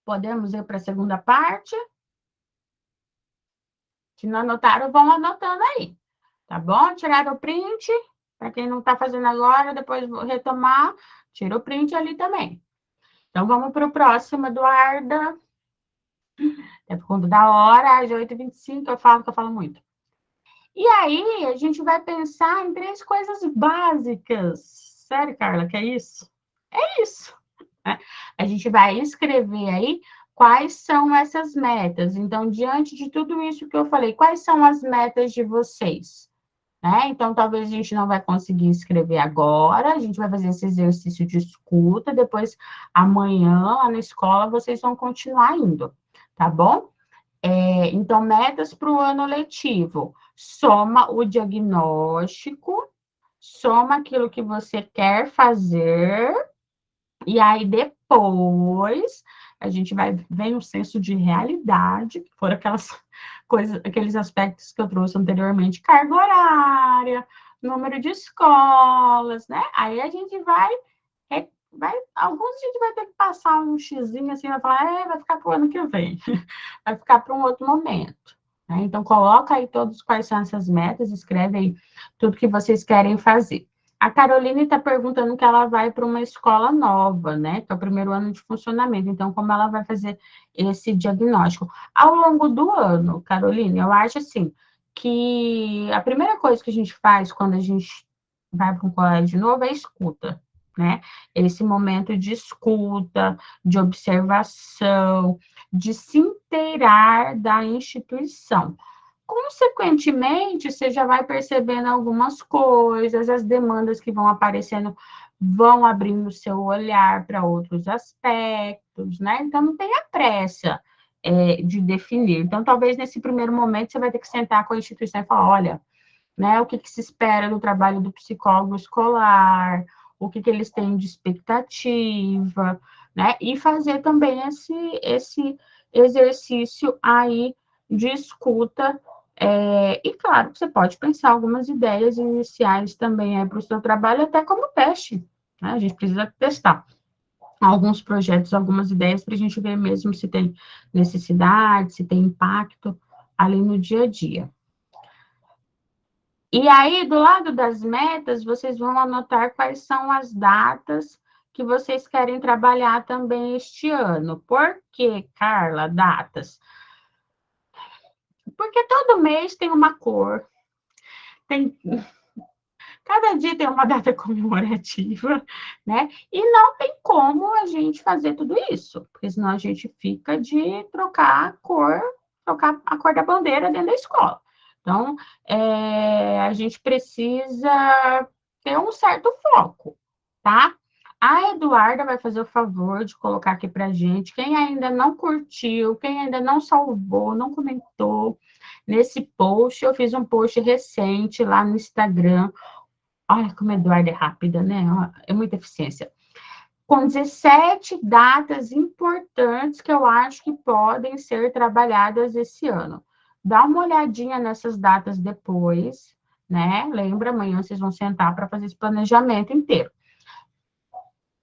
Podemos ir para a segunda parte? Se não anotaram, vão anotando aí, tá bom? Tiraram o print, para quem não está fazendo agora, depois vou retomar, tira o print ali também. Então, vamos para o próximo, Eduarda. É por conta da hora, às 8h25, eu falo que eu falo muito. E aí, a gente vai pensar em 3 coisas básicas. Sério, Carla, que é isso? É isso, né? A gente vai escrever aí quais são essas metas. Então, diante de tudo isso que eu falei, quais são as metas de vocês? Né? Então, talvez a gente não vai conseguir escrever agora, a gente vai fazer esse exercício de escuta, depois, amanhã, lá na escola, vocês vão continuar indo, tá bom? Então, metas para o ano letivo. Soma o diagnóstico, soma aquilo que você quer fazer, e aí depois a gente vem um senso de realidade, que foram aquelas coisas, aqueles aspectos que eu trouxe anteriormente, carga horária, número de escolas, né? Aí a gente alguns a gente vai ter que passar um xizinho assim, vai falar, vai ficar para o ano que vem, vai ficar para um outro momento. Né? Então, coloca aí todos quais são essas metas, escreve aí tudo que vocês querem fazer. A Caroline está perguntando que ela vai para uma escola nova, né? Que é o primeiro ano de funcionamento. Então, como ela vai fazer esse diagnóstico? Ao longo do ano, Caroline, eu acho assim que a primeira coisa que a gente faz quando a gente vai para um colégio novo é escuta, né? Esse momento de escuta, de observação, de se inteirar da instituição. Consequentemente, você já vai percebendo algumas coisas, as demandas que vão aparecendo vão abrindo o seu olhar para outros aspectos, né? Então, não tenha pressa, de definir. Então, talvez nesse primeiro momento você vai ter que sentar com a instituição e falar, olha, né, o que se espera do trabalho do psicólogo escolar, o que eles têm de expectativa, né, e fazer também esse exercício aí de escuta, e claro, você pode pensar algumas ideias iniciais também para o seu trabalho, até como teste, né, a gente precisa testar alguns projetos, algumas ideias, para a gente ver mesmo se tem necessidade, se tem impacto ali no dia a dia. E aí, do lado das metas, vocês vão anotar quais são as datas que vocês querem trabalhar também este ano. Por que, Carla, datas? Porque todo mês tem uma cor, tem cada dia tem uma data comemorativa, né? E não tem como a gente fazer tudo isso, porque senão a gente fica de trocar a cor da bandeira dentro da escola. Então, a gente precisa ter um certo foco, tá? A Eduarda vai fazer o favor de colocar aqui pra gente, quem ainda não curtiu, quem ainda não salvou, não comentou nesse post, eu fiz um post recente lá no Instagram. Olha como a Eduarda é rápida, né? É muita eficiência. Com 17 datas importantes que eu acho que podem ser trabalhadas esse ano. Dá uma olhadinha nessas datas depois, né? Lembra, amanhã vocês vão sentar para fazer esse planejamento inteiro.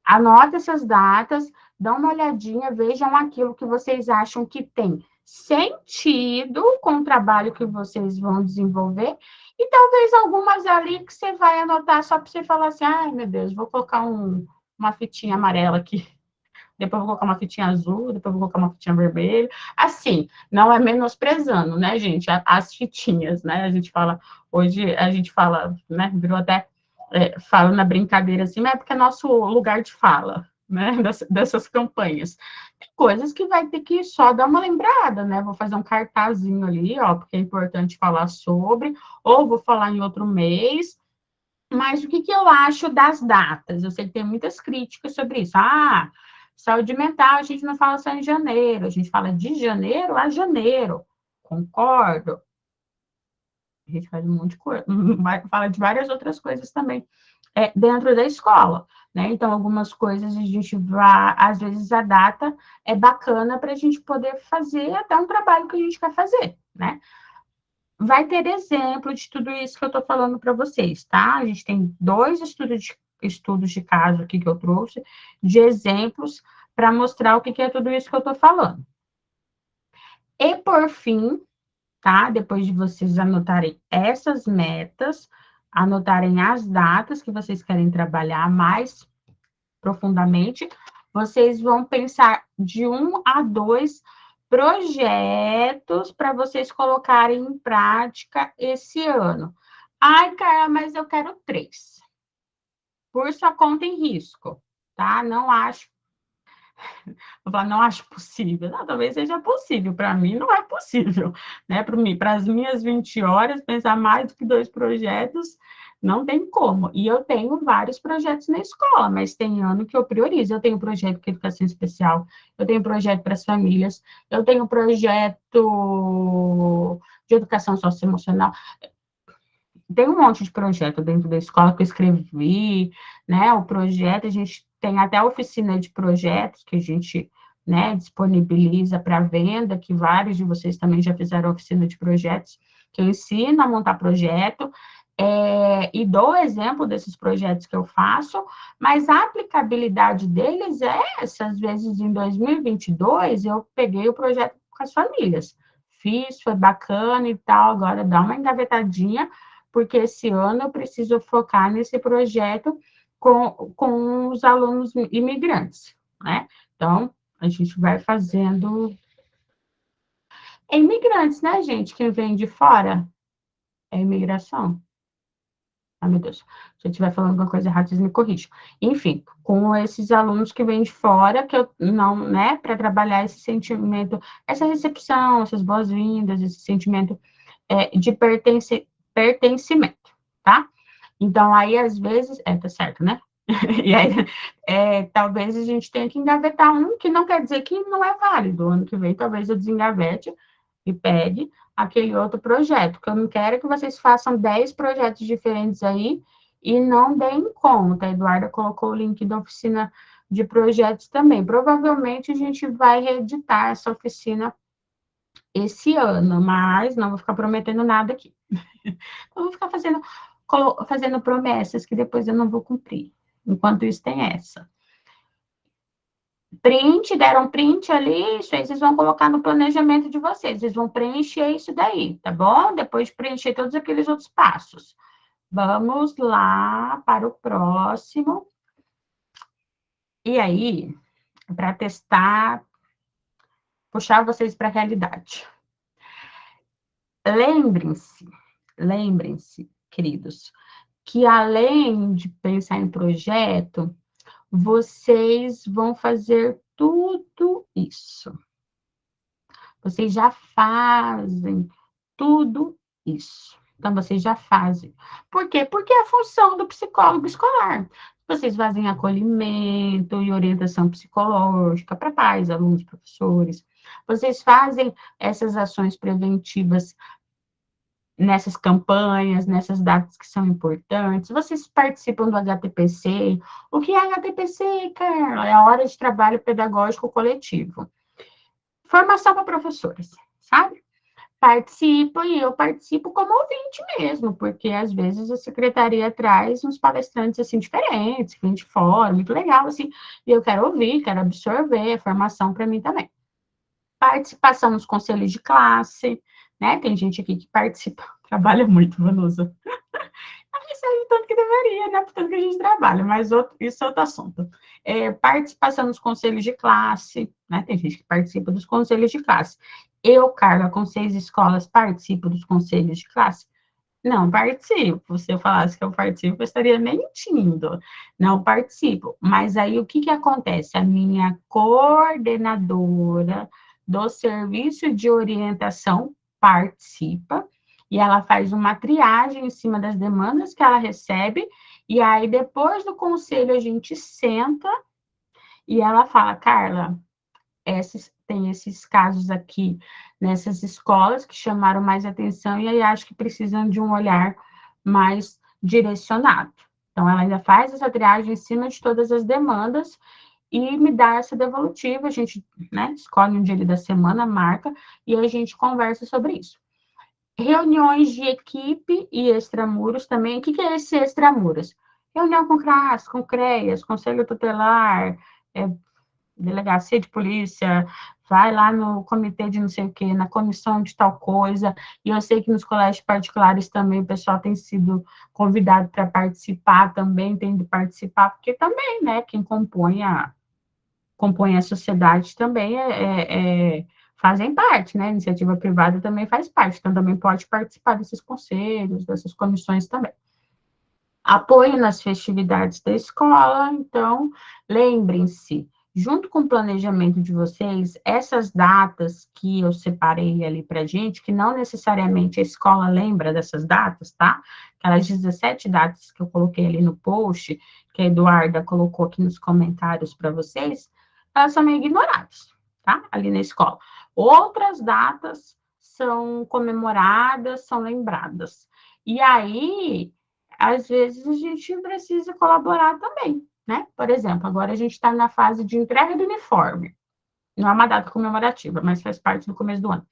Anota essas datas, dá uma olhadinha, vejam aquilo que vocês acham que tem sentido com o trabalho que vocês vão desenvolver, e talvez algumas ali que você vai anotar só para você falar assim, ai, meu Deus, vou colocar uma fitinha amarela aqui, depois vou colocar uma fitinha azul, depois vou colocar uma fitinha vermelha, assim, não é menosprezando, né, gente, as fitinhas, né, hoje a gente fala, né, virou até, fala na brincadeira assim, mas é porque é nosso lugar de fala, né, dessas campanhas. Tem coisas que vai ter que só dar uma lembrada, né, vou fazer um cartazinho ali, ó, porque é importante falar sobre, ou vou falar em outro mês. Mas o que eu acho das datas? Eu sei que tem muitas críticas sobre isso. Ah, saúde mental, a gente não fala só em janeiro, a gente fala de janeiro a janeiro. Concordo. A gente faz um monte de coisa, fala de várias outras coisas também dentro da escola, né? Então, algumas coisas a gente vai, às vezes a data é bacana para a gente poder fazer até um trabalho que a gente quer fazer, né? Vai ter exemplo de tudo isso que eu estou falando para vocês, tá? A gente tem 2 estudos de caso aqui que eu trouxe, de exemplos, para mostrar o que é tudo isso que eu estou falando. E, por fim, tá? Depois de vocês anotarem essas metas, anotarem as datas que vocês querem trabalhar mais profundamente, vocês vão pensar de 1 a 2 projetos para vocês colocarem em prática esse ano. Ai, Carla, mas eu quero 3. Por sua conta em risco, tá? Não acho. Eu falo, não acho possível. Não, talvez seja possível. Para mim, não é possível. Né? Para mim, para as minhas 20 horas, pensar mais do que 2 projetos, não tem como. E eu tenho vários projetos na escola, mas tem ano que eu priorizo. Eu tenho projeto de educação especial, eu tenho projeto para as famílias, eu tenho projeto de educação socioemocional. Tem um monte de projeto dentro da escola que eu escrevi, né? O projeto, a gente tem até a oficina de projetos que a gente, né, disponibiliza para venda, que vários de vocês também já fizeram oficina de projetos, que eu ensino a montar projeto, e dou exemplo desses projetos que eu faço, mas a aplicabilidade deles é essa. Às vezes, em 2022, eu peguei o projeto com as famílias, fiz, foi bacana e tal, agora dá uma engavetadinha, porque esse ano eu preciso focar nesse projeto com os alunos imigrantes, né? Então, a gente vai fazendo... É imigrantes, né, gente? Quem vem de fora é imigração. Ah, meu Deus. Se eu estiver falando alguma coisa errada, vocês me corrijam. Enfim, com esses alunos que vêm de fora, que eu não, né, para trabalhar esse sentimento, essa recepção, essas boas-vindas, esse sentimento de pertencimento, tá? Então, aí, às vezes, tá certo, né? E aí, talvez a gente tenha que engavetar um, que não quer dizer que não é válido. O ano que vem, talvez eu desengavete e pegue aquele outro projeto, que eu não quero que vocês façam 10 projetos diferentes aí e não deem conta. A Eduarda colocou o link da oficina de projetos também. Provavelmente a gente vai reeditar essa oficina esse ano, mas não vou ficar prometendo nada aqui. Eu vou ficar fazendo promessas que depois eu não vou cumprir. Enquanto isso, tem essa. Print, deram print ali, isso aí vocês vão colocar no planejamento de vocês. Vocês vão preencher isso daí, tá bom? Depois de preencher todos aqueles outros passos. Vamos lá para o próximo. E aí, para testar, puxar vocês para a realidade. Lembrem-se, queridos, que além de pensar em projeto, vocês vão fazer tudo isso. Vocês já fazem tudo isso. Então, vocês já fazem. Por quê? Porque é a função do psicólogo escolar. Vocês fazem acolhimento e orientação psicológica para pais, alunos, professores. Vocês fazem essas ações preventivas nessas campanhas, nessas datas que são importantes. Vocês participam do HTPC. O que é HTPC, Carla? É a hora de trabalho pedagógico coletivo. Formação para professores, sabe? Participo e eu participo como ouvinte mesmo, porque às vezes a secretaria traz uns palestrantes assim diferentes, que vem de fora, muito legal assim, e eu quero ouvir, quero absorver a formação para mim também. Participação nos conselhos de classe, né? Tem gente aqui que participa, trabalha muito, Vanusa. Não recebe tanto que deveria, né? Tanto que a gente trabalha, mas isso é outro assunto. Participação nos conselhos de classe, né? Tem gente que participa dos conselhos de classe. Eu, Carla, com 6 escolas, participo dos conselhos de classe? Não participo. Se eu falasse que eu participo, eu estaria mentindo. Não participo. Mas aí o que, que acontece? A minha coordenadora do serviço de orientação participa e ela faz uma triagem em cima das demandas que ela recebe. E aí, depois do conselho, a gente senta e ela fala, Carla, tem esses casos aqui nessas escolas que chamaram mais atenção e aí acho que precisam de um olhar mais direcionado. Então, ela ainda faz essa triagem em cima de todas as demandas e me dá essa devolutiva. A gente, né, escolhe um dia da semana, marca, e a gente conversa sobre isso. Reuniões de equipe e extramuros também. O que é esse extramuros? Reunião com CRAS, com CREAS, Conselho Tutelar, delegacia de polícia, vai lá no comitê de não sei o quê, na comissão de tal coisa, e eu sei que nos colégios particulares também o pessoal tem sido convidado para participar, também tem de participar, porque também, né, quem compõe a sociedade também fazem parte, né, a iniciativa privada também faz parte, então também pode participar desses conselhos, dessas comissões também. Apoio nas festividades da escola, então, lembrem-se, junto com o planejamento de vocês, essas datas que eu separei ali para gente, que não necessariamente a escola lembra dessas datas, tá? Aquelas 17 datas que eu coloquei ali no post, que a Eduarda colocou aqui nos comentários para vocês, elas são meio ignoradas, tá? Ali na escola. Outras datas são comemoradas, são lembradas. E aí, às vezes, a gente precisa colaborar também, né? Por exemplo, agora a gente está na fase de entrega do uniforme. Não é uma data comemorativa, mas faz parte do começo do ano.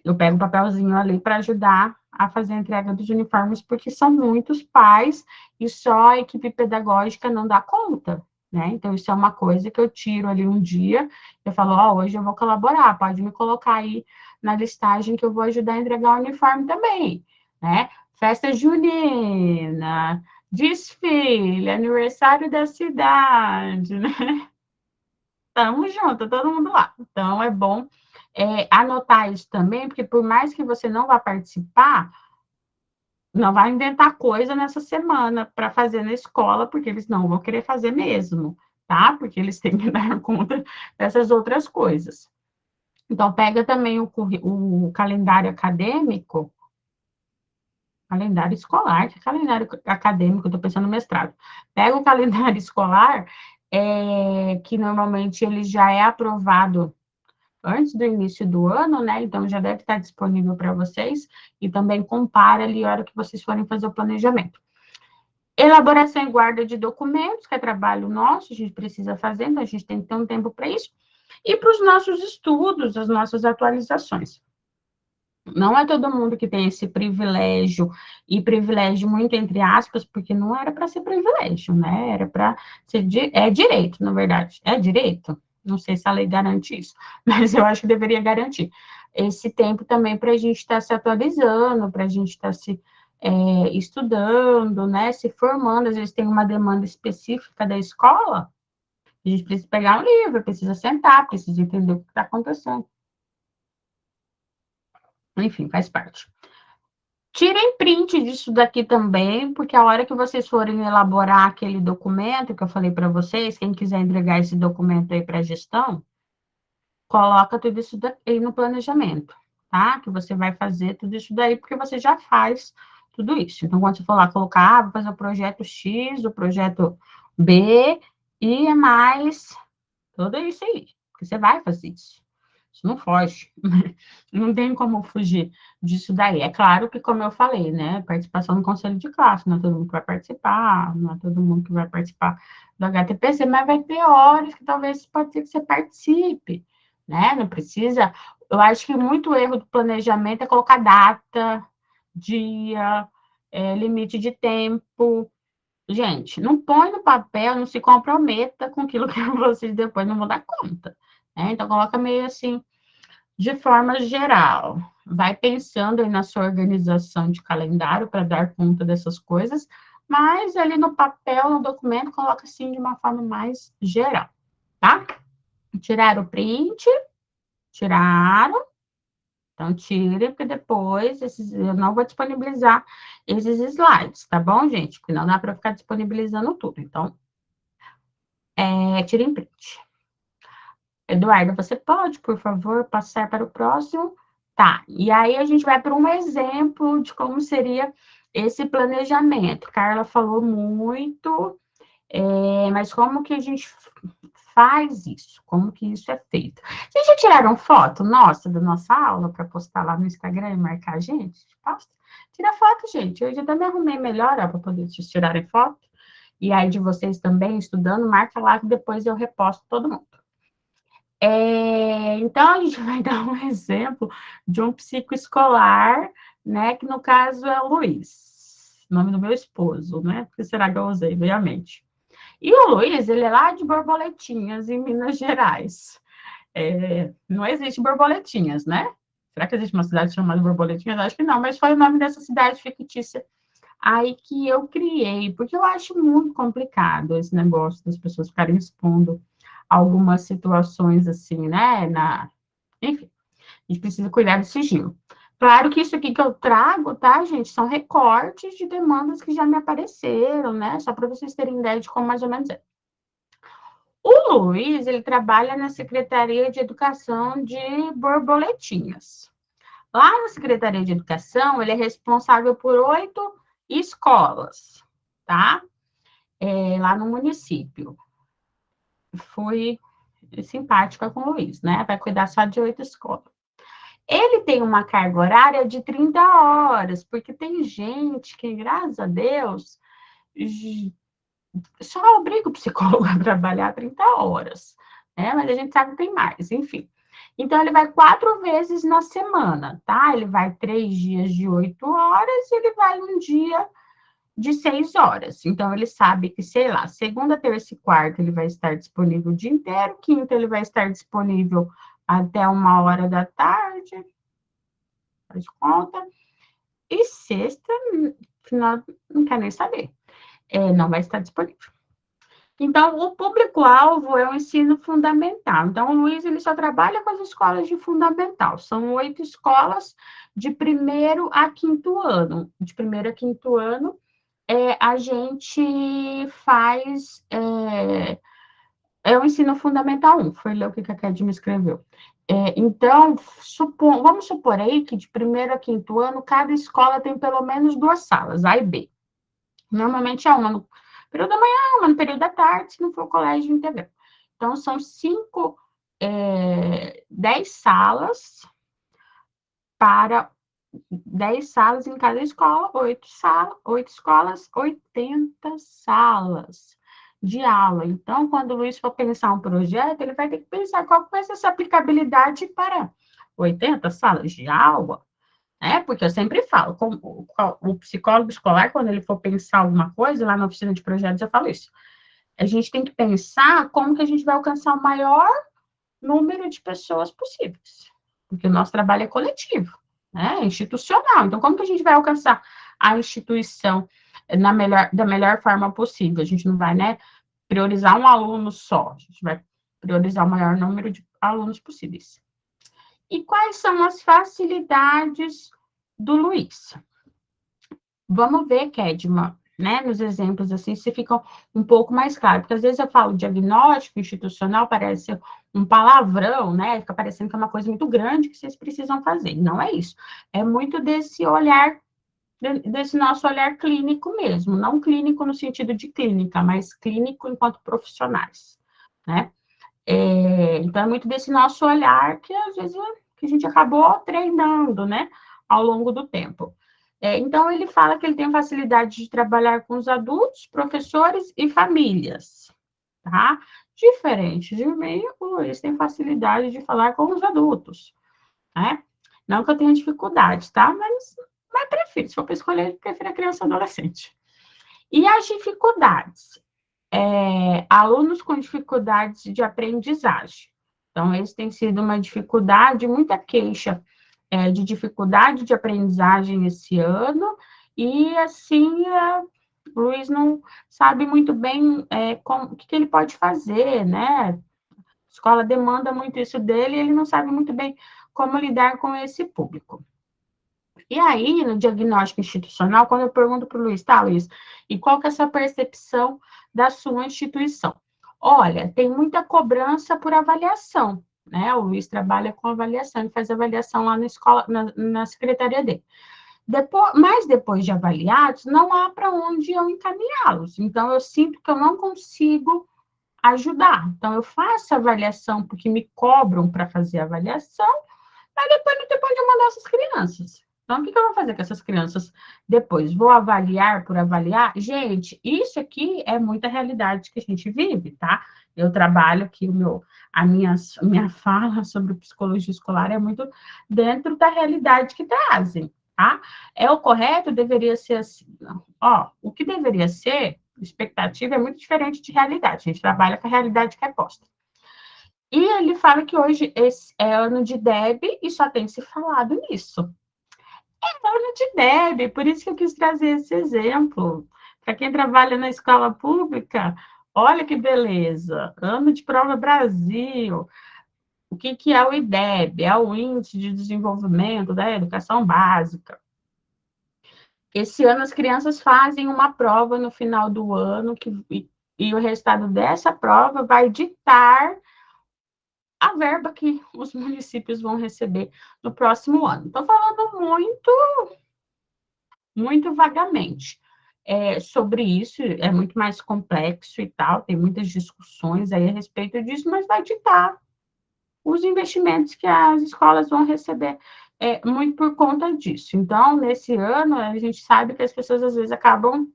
Eu pego um papelzinho ali para ajudar a fazer a entrega dos uniformes, porque são muitos pais e só a equipe pedagógica não dá conta, né? Então, isso é uma coisa que eu tiro ali um dia, eu falo, hoje eu vou colaborar, pode me colocar aí na listagem que eu vou ajudar a entregar o uniforme também, né? Festa junina, desfile, aniversário da cidade, né? Tamo junto, todo mundo lá. Então, é bom anotar isso também, porque por mais que você não vá participar, não vai inventar coisa nessa semana para fazer na escola, porque eles não vão querer fazer mesmo, tá? Porque eles têm que dar conta dessas outras coisas. Então, pega também o calendário acadêmico Calendário escolar, que é calendário acadêmico, eu estou pensando no mestrado. Pega o calendário escolar, que normalmente ele já é aprovado antes do início do ano, né? Então já deve estar disponível para vocês, e também compara ali a hora que vocês forem fazer o planejamento. Elaboração e guarda de documentos, que é trabalho nosso, a gente precisa fazer, então a gente tem que ter um tempo para isso. E para os nossos estudos, as nossas atualizações. Não é todo mundo que tem esse privilégio, e privilégio muito entre aspas, porque não era para ser privilégio, né? Era para ser direito, na verdade. É direito? Não sei se a lei garante isso, mas eu acho que deveria garantir. Esse tempo também para a gente estar se atualizando, para a gente estar se estudando, né? Se formando, às vezes tem uma demanda específica da escola, a gente precisa pegar um livro, precisa sentar, precisa entender o que está acontecendo. Enfim, faz parte. Tirem print disso daqui também, porque a hora que vocês forem elaborar aquele documento que eu falei para vocês, quem quiser entregar esse documento aí para a gestão, coloca tudo isso daí no planejamento, tá? Que você vai fazer tudo isso daí, porque você já faz tudo isso. Então, quando você for lá colocar, vou fazer o projeto X, o projeto B, e é mais tudo isso aí, porque você vai fazer isso. Isso não foge. Não tem como fugir disso daí. É claro que, como eu falei, né? Participação no conselho de classe, não é todo mundo que vai participar, não é todo mundo que vai participar do HTPC, mas vai ter horas que talvez pode ser que você participe, né? Não precisa. Eu acho que muito erro do planejamento é colocar data, dia, limite de tempo. Gente, não põe no papel, não se comprometa com aquilo que vocês depois não vão dar conta, né? Então, coloca meio assim, de forma geral. Vai pensando aí na sua organização de calendário para dar conta dessas coisas, mas ali no papel, no documento, coloca assim de uma forma mais geral, tá? Tiraram o print? Tiraram? Então, tire, porque depois eu não vou disponibilizar esses slides, tá bom, gente? Porque não dá para ficar disponibilizando tudo. Então, tire em print. Eduardo, você pode, por favor, passar para o próximo? Tá, e aí a gente vai para um exemplo de como seria esse planejamento. Carla falou muito, mas como que a gente faz isso? Como que isso é feito? Vocês já tiraram foto, nossa, da nossa aula para postar lá no Instagram e marcar a gente? Posta? Tira foto, gente. Hoje eu até me arrumei melhor para poder vocês tirarem foto. E aí de vocês também, estudando, marca lá que depois eu reposto todo mundo. Então, a gente vai dar um exemplo de um psicoescolar, né, que no caso é o Luiz, nome do meu esposo, né, porque será que eu usei, veio à mente. E o Luiz, ele é lá de Borboletinhas, em Minas Gerais. Não existe Borboletinhas, né? Será que existe uma cidade chamada Borboletinhas? Acho que não, mas foi o nome dessa cidade fictícia aí que eu criei, porque eu acho muito complicado esse negócio das pessoas ficarem expondo algumas situações assim, né? Enfim, a gente precisa cuidar do sigilo. Claro que isso aqui que eu trago, tá, gente, são recortes de demandas que já me apareceram, né? Só para vocês terem ideia de como mais ou menos é. O Luiz, ele trabalha na Secretaria de Educação de Borboletinhas. Lá na Secretaria de Educação, ele é responsável por 8 escolas, tá? Lá no município. Fui simpática com o Luiz, né? Vai cuidar só de 8 escolas. Ele tem uma carga horária de 30 horas, porque tem gente que, graças a Deus, só obriga o psicólogo a trabalhar 30 horas, né? Mas a gente sabe que tem mais, enfim. Então, ele vai 4 vezes na semana, tá? Ele vai 3 dias de 8 horas e ele vai um dia de 6 horas. Então, ele sabe que, sei lá, segunda, terça e quarta ele vai estar disponível o dia inteiro, quinta ele vai estar disponível até 1 hora da tarde, faz conta, e sexta, final, não quer nem saber, não vai estar disponível. Então, o público-alvo é o ensino fundamental. Então, o Luiz ele só trabalha com as escolas de fundamental. São 8 escolas de primeiro a quinto ano. De primeiro a quinto ano, a gente faz o ensino fundamental 1, foi ler o que a Kedma escreveu. Então, vamos supor aí que de primeiro a quinto ano, cada escola tem pelo menos 2 salas, A e B. Normalmente é uma no período da manhã, uma no período da tarde, se não for colégio integral. Então, são 10 salas para 10 salas em cada escola, 8 escolas, 80 salas de aula. Então, quando o Luiz for pensar um projeto, ele vai ter que pensar qual vai ser essa aplicabilidade para 80 salas de aula, né? Porque eu sempre falo, o psicólogo escolar, quando ele for pensar alguma coisa, lá na oficina de projetos eu falo isso, a gente tem que pensar como que a gente vai alcançar o maior número de pessoas possíveis, porque o nosso trabalho é coletivo, né? É institucional. Então, como que a gente vai alcançar a instituição da melhor forma possível? A gente não vai, né, priorizar um aluno só, a gente vai priorizar o maior número de alunos possíveis. E quais são as facilidades do Luiz? Vamos ver, Kedma, né, nos exemplos assim, se fica um pouco mais claro, porque às vezes eu falo diagnóstico institucional, parece um palavrão, né, fica parecendo que é uma coisa muito grande que vocês precisam fazer, não é isso, é muito desse olhar, desse nosso olhar clínico mesmo, não clínico no sentido de clínica, mas clínico enquanto profissionais, né, então é muito desse nosso olhar que às vezes que a gente acabou treinando, né, ao longo do tempo. Então, ele fala que ele tem facilidade de trabalhar com os adultos, professores e famílias, tá? Diferente de mim, o Luiz tem facilidade de falar com os adultos, né? Não que eu tenha dificuldade, tá? Mas prefiro, se for para escolher, prefiro a criança e adolescente. E as dificuldades? Alunos com dificuldades de aprendizagem. Então, esse tem sido uma dificuldade, muita queixa de dificuldade de aprendizagem esse ano, e assim, o Luiz não sabe muito bem o que ele pode fazer, né? A escola demanda muito isso dele, e ele não sabe muito bem como lidar com esse público. E aí, no diagnóstico institucional, quando eu pergunto para o Luiz, tá, Luiz, e qual que é essa percepção da sua instituição? Olha, tem muita cobrança por avaliação, né? O Luiz trabalha com avaliação, ele faz avaliação lá na escola, na secretaria dele. Mas depois de avaliados, não há para onde eu encaminhá-los. Então, eu sinto que eu não consigo ajudar. Então, eu faço avaliação porque me cobram para fazer avaliação, mas depois não tem para onde eu mandar essas crianças. Então, o que eu vou fazer com essas crianças depois? Vou avaliar por avaliar? Gente, isso aqui é muita realidade que a gente vive, tá? Eu trabalho aqui, a minha fala sobre psicologia escolar é muito dentro da realidade que trazem, tá? O correto deveria ser assim, ó, o que deveria ser, expectativa é muito diferente de realidade, a gente trabalha com a realidade que é posta. E ele fala que hoje esse é ano de DEB e só tem se falado nisso. É ano de DEB, por isso que eu quis trazer esse exemplo. Para quem trabalha na escola pública, olha que beleza. Ano de Prova Brasil. O que é o IDEB? É o Índice de Desenvolvimento da Educação Básica. Esse ano as crianças fazem uma prova no final do ano e o resultado dessa prova vai ditar a verba que os municípios vão receber no próximo ano. Estou falando muito, muito vagamente sobre isso, é muito mais complexo e tal, tem muitas discussões aí a respeito disso, mas vai ditar os investimentos que as escolas vão receber muito por conta disso. Então, nesse ano, a gente sabe que as pessoas às vezes acabam,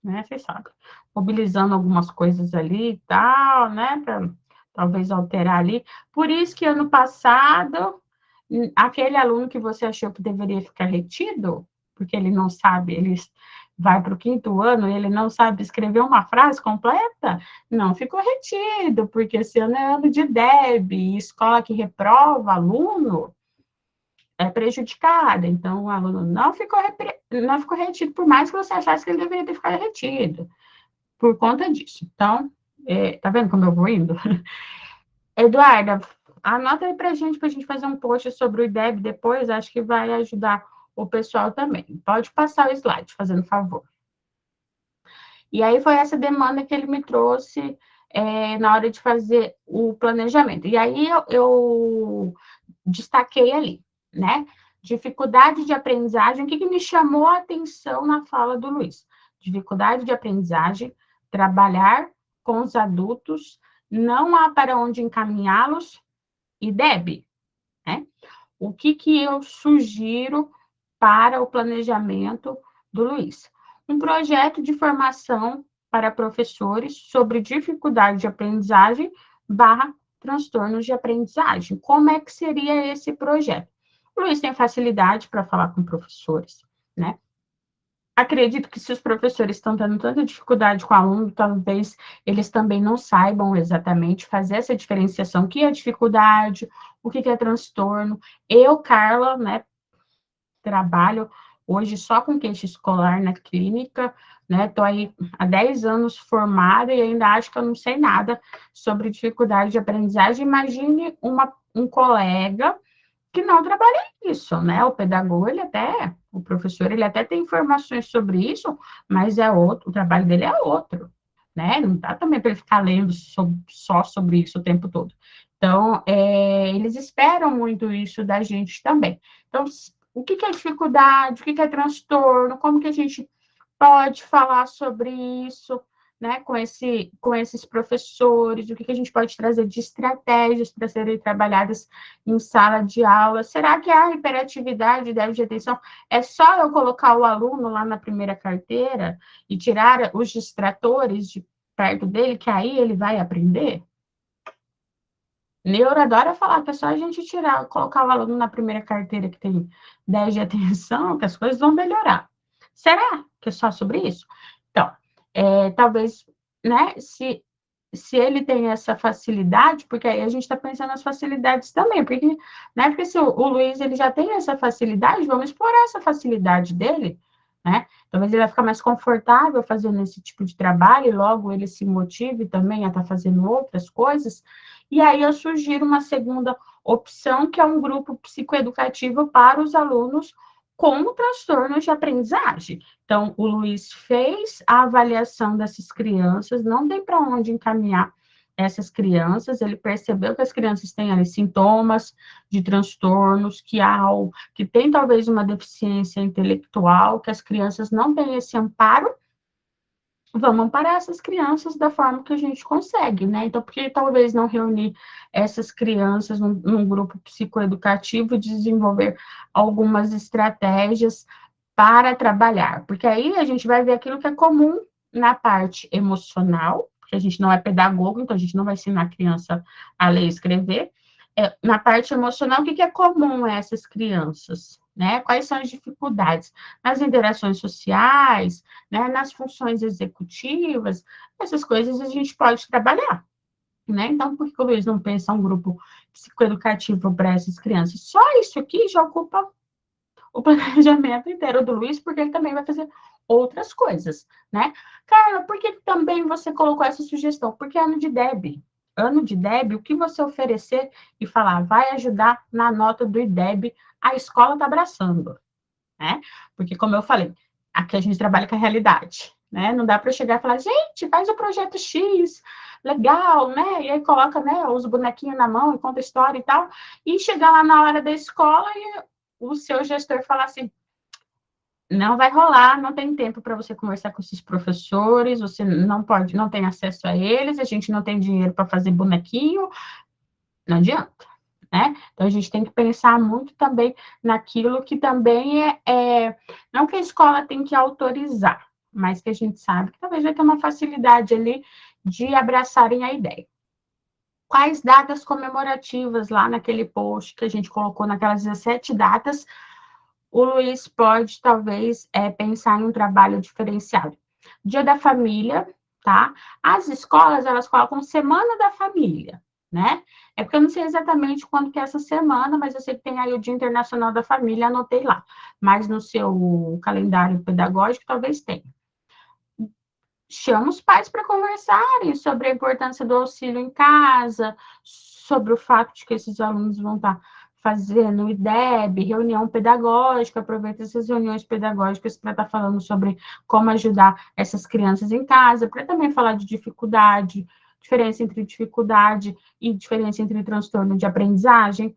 né, vocês sabem, mobilizando algumas coisas ali e tal, né, para talvez alterar ali. Por isso que ano passado, aquele aluno que você achou que deveria ficar retido, porque ele não sabe, ele vai para o quinto ano e ele não sabe escrever uma frase completa, não ficou retido, porque esse ano é ano de DEB, e escola que reprova aluno é prejudicada. Então, o aluno não ficou retido, por mais que você achasse que ele deveria ter ficado retido, por conta disso. Então, tá vendo como eu vou indo? Eduarda, anota aí para a gente fazer um post sobre o IDEB depois, acho que vai ajudar o pessoal também. Pode passar o slide, fazendo favor. E aí foi essa demanda que ele me trouxe na hora de fazer o planejamento. E aí eu destaquei ali, né? Dificuldade de aprendizagem. O que me chamou a atenção na fala do Luiz? Dificuldade de aprendizagem, trabalhar com os adultos, não há para onde encaminhá-los, e Deb, né? O que eu sugiro para o planejamento do Luiz? Um projeto de formação para professores sobre dificuldade de aprendizagem barra transtornos de aprendizagem. Como é que seria esse projeto? O Luiz tem facilidade para falar com professores, né? Acredito que se os professores estão tendo tanta dificuldade com o aluno, talvez eles também não saibam exatamente fazer essa diferenciação, o que é dificuldade, o que é transtorno. Eu, Carla, né, trabalho hoje só com queixa escolar na clínica, né, estou aí há 10 anos formada e ainda acho que eu não sei nada sobre dificuldade de aprendizagem. Imagine um colega que não trabalha isso, né? O pedagogo, o professor, ele até tem informações sobre isso, mas é outro, o trabalho dele é outro, né? Não dá também para ele ficar lendo só sobre isso o tempo todo. Então, eles esperam muito isso da gente também. Então, o que é dificuldade, o que é transtorno, como que a gente pode falar sobre isso, né, com esses professores, o que a gente pode trazer de estratégias para serem trabalhadas em sala de aula. Será que a hiperatividade e déficit de atenção é só eu colocar o aluno lá na primeira carteira e tirar os distratores de perto dele, que aí ele vai aprender? Neuro adora falar que é só a gente colocar o aluno na primeira carteira que tem 10 de atenção, que as coisas vão melhorar. Será que é só sobre isso? Então, talvez, né, se ele tem essa facilidade, porque aí a gente está pensando nas facilidades também, porque, né, porque se o Luiz ele já tem essa facilidade, vamos explorar essa facilidade dele, né? Talvez ele vai ficar mais confortável fazendo esse tipo de trabalho, e logo ele se motive também a estar fazendo outras coisas. E aí eu sugiro uma segunda opção, que é um grupo psicoeducativo para os alunos com transtornos de aprendizagem. Então, o Luiz fez a avaliação dessas crianças, não tem para onde encaminhar essas crianças, ele percebeu que as crianças têm ali sintomas de transtornos, que tem talvez uma deficiência intelectual, que as crianças não têm esse amparo. Vamos amparar essas crianças da forma que a gente consegue, né? Então, por que talvez não reunir essas crianças num grupo psicoeducativo e desenvolver algumas estratégias para trabalhar? Porque aí a gente vai ver aquilo que é comum na parte emocional, porque a gente não é pedagogo, então a gente não vai ensinar a criança a ler e escrever. Na parte emocional, o que é comum a essas crianças? Né? Quais são as dificuldades? Nas interações sociais, né? Nas funções executivas, essas coisas a gente pode trabalhar. Né? Então, por que o Luiz não pensa um grupo psicoeducativo para essas crianças? Só isso aqui já ocupa o planejamento inteiro do Luiz, porque ele também vai fazer outras coisas, né? Carla, por que também você colocou essa sugestão? Porque é ano de DEB. Ano de DEB, o que você oferecer e falar vai ajudar na nota do IDEB, a escola está abraçando, né? Porque, como eu falei, aqui a gente trabalha com a realidade, né? Não dá para chegar e falar, gente, faz o projeto X, legal, né? E aí coloca, né, os bonequinhos na mão e conta história e tal, e chegar lá na hora da escola e o seu gestor falar assim, não vai rolar, não tem tempo para você conversar com esses professores, você não pode, não tem acesso a eles, a gente não tem dinheiro para fazer bonequinho, não adianta, né? Então a gente tem que pensar muito também naquilo que também não que a escola tem que autorizar, mas que a gente sabe que talvez vai ter uma facilidade ali de abraçarem a ideia. Quais datas comemorativas lá naquele post que a gente colocou naquelas 17 datas, o Luiz pode, talvez, pensar em um trabalho diferenciado. Dia da Família, tá? As escolas, elas colocam Semana da Família, né? É porque eu não sei exatamente quando que é essa semana, mas eu sei que tem aí o Dia Internacional da Família, anotei lá. Mas no seu calendário pedagógico, talvez tenha. Chama os pais para conversarem sobre a importância do auxílio em casa, sobre o fato de que esses alunos vão estar fazendo o IDEB, reunião pedagógica, aproveita essas reuniões pedagógicas para estar falando sobre como ajudar essas crianças em casa, para também falar de dificuldade diferença entre dificuldade e diferença entre transtorno de aprendizagem.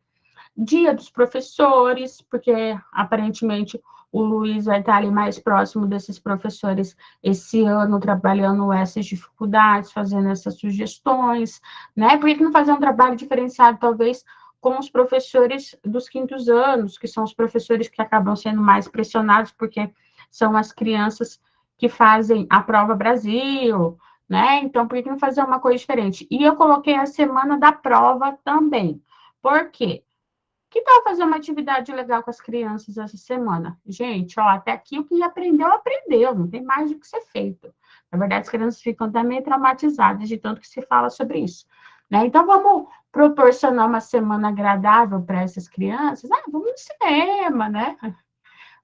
Dia dos professores, porque aparentemente o Luiz vai estar ali mais próximo desses professores esse ano, trabalhando essas dificuldades, fazendo essas sugestões, né? Por que não fazer um trabalho diferenciado, talvez, com os professores dos quintos anos, que são os professores que acabam sendo mais pressionados, porque são as crianças que fazem a prova Brasil, né? Então, por que não fazer uma coisa diferente? E eu coloquei a semana da prova também. Por quê? Que tal fazer uma atividade legal com as crianças essa semana? Gente, ó, até aqui o que aprendeu, aprendeu, não tem mais o que ser feito. Na verdade, as crianças ficam até meio traumatizadas de tanto que se fala sobre isso. Né? Então, vamos proporcionar uma semana agradável para essas crianças? Ah, vamos no cinema, né?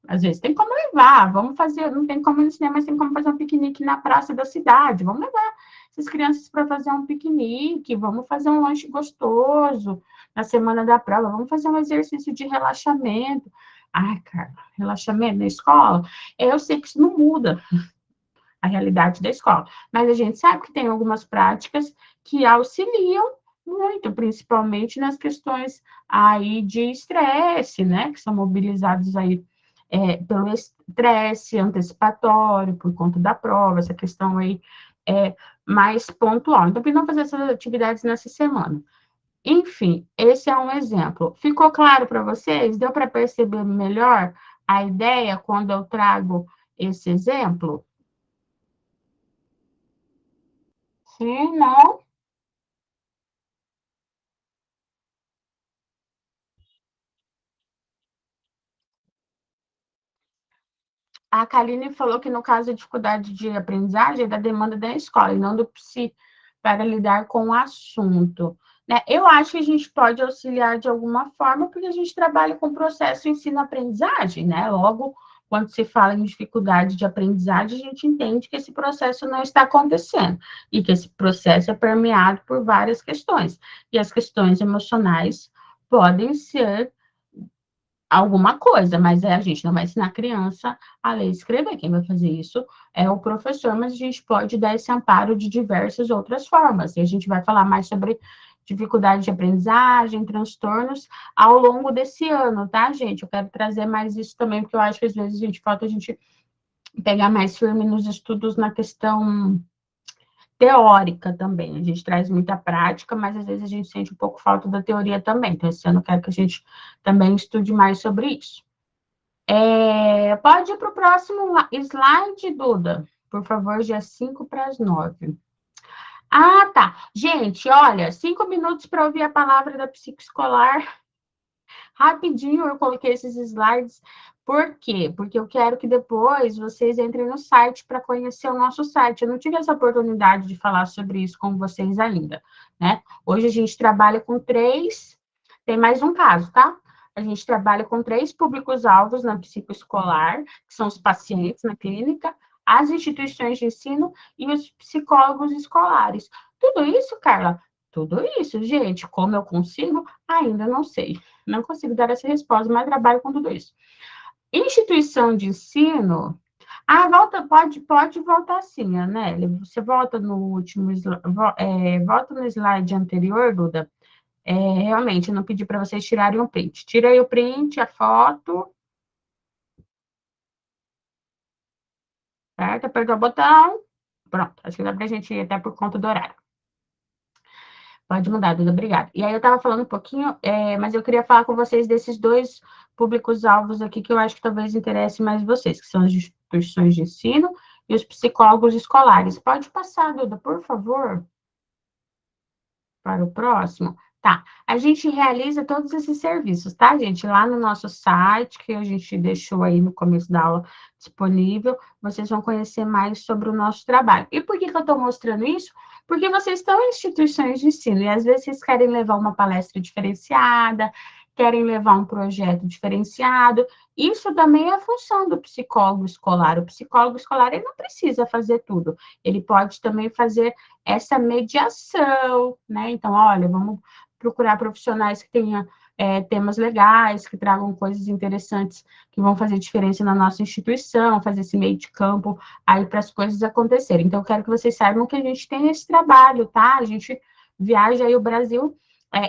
Às vezes tem como levar, vamos fazer, não tem como ir no cinema, mas tem como fazer um piquenique na praça da cidade. Vamos levar essas crianças para fazer um piquenique, vamos fazer um lanche gostoso na semana da prova, vamos fazer um exercício de relaxamento. Ai, cara, relaxamento na escola? Eu sei que isso não muda a realidade da escola, mas a gente sabe que tem algumas práticas que auxiliam muito, principalmente nas questões aí de estresse, né, que são mobilizados aí pelo estresse antecipatório, por conta da prova, essa questão aí é mais pontual. Então, por que não fazer essas atividades nessa semana? Enfim, esse é um exemplo. Ficou claro para vocês? Deu para perceber melhor a ideia quando eu trago esse exemplo? Sim, não? A Kaline falou que, no caso, a dificuldade de aprendizagem é da demanda da escola, e não do psi, para lidar com o assunto. Né? Eu acho que a gente pode auxiliar de alguma forma, porque a gente trabalha com o processo ensino-aprendizagem, né? Logo, quando se fala em dificuldade de aprendizagem, a gente entende que esse processo não está acontecendo, e que esse processo é permeado por várias questões. E as questões emocionais podem ser alguma coisa, mas a gente não vai ensinar a criança a ler e escrever. Quem vai fazer isso é o professor, mas a gente pode dar esse amparo de diversas outras formas. E a gente vai falar mais sobre dificuldade de aprendizagem, transtornos ao longo desse ano, tá, gente? Eu quero trazer mais isso também, porque eu acho que às vezes falta a gente pegar mais firme nos estudos na questão teórica também. A gente traz muita prática, mas às vezes a gente sente um pouco falta da teoria também. Então, esse ano eu quero que a gente também estude mais sobre isso. Pode ir para o próximo slide, Duda. Por favor, dia 5 para as 9. Ah, tá. Gente, olha, 5 minutos para ouvir a palavra da psicoescolar. Rapidinho eu coloquei esses slides. Por quê? Porque eu quero que depois vocês entrem no site para conhecer o nosso site. Eu não tive essa oportunidade de falar sobre isso com vocês ainda, né? Hoje a gente trabalha com 3, tem mais um caso, tá? A gente trabalha com 3 públicos-alvos na psicoescolar, que são os pacientes na clínica, as instituições de ensino e os psicólogos escolares. Tudo isso, Carla, tudo isso, gente, como eu consigo, ainda não sei. Não consigo dar essa resposta, mas trabalho com tudo isso. Instituição de ensino. Ah, pode voltar sim, Anélia. Você volta no último volta no slide anterior, Duda. Realmente, eu não pedi para vocês tirarem o print. Tira aí o print, a foto. Certo? Apertou o botão. Pronto, acho que dá para a gente ir até por conta do horário. Pode mudar, Duda, obrigada. E aí eu estava falando um pouquinho, mas eu queria falar com vocês desses 2 públicos-alvos aqui que eu acho que talvez interesse mais vocês, que são as instituições de ensino e os psicólogos escolares. Pode passar, Duda, por favor, para o próximo. Tá, a gente realiza todos esses serviços, tá, gente? Lá no nosso site, que a gente deixou aí no começo da aula disponível, vocês vão conhecer mais sobre o nosso trabalho. E por que eu estou mostrando isso? Porque vocês estão em instituições de ensino e às vezes vocês querem levar uma palestra diferenciada, querem levar um projeto diferenciado. Isso também é a função do psicólogo escolar. O psicólogo escolar, ele não precisa fazer tudo. Ele pode também fazer essa mediação, né? Então, olha, vamos procurar profissionais que tenham temas legais, que tragam coisas interessantes, que vão fazer diferença na nossa instituição, fazer esse meio de campo aí para as coisas acontecerem. Então, eu quero que vocês saibam que a gente tem esse trabalho, tá? A gente viaja aí o Brasil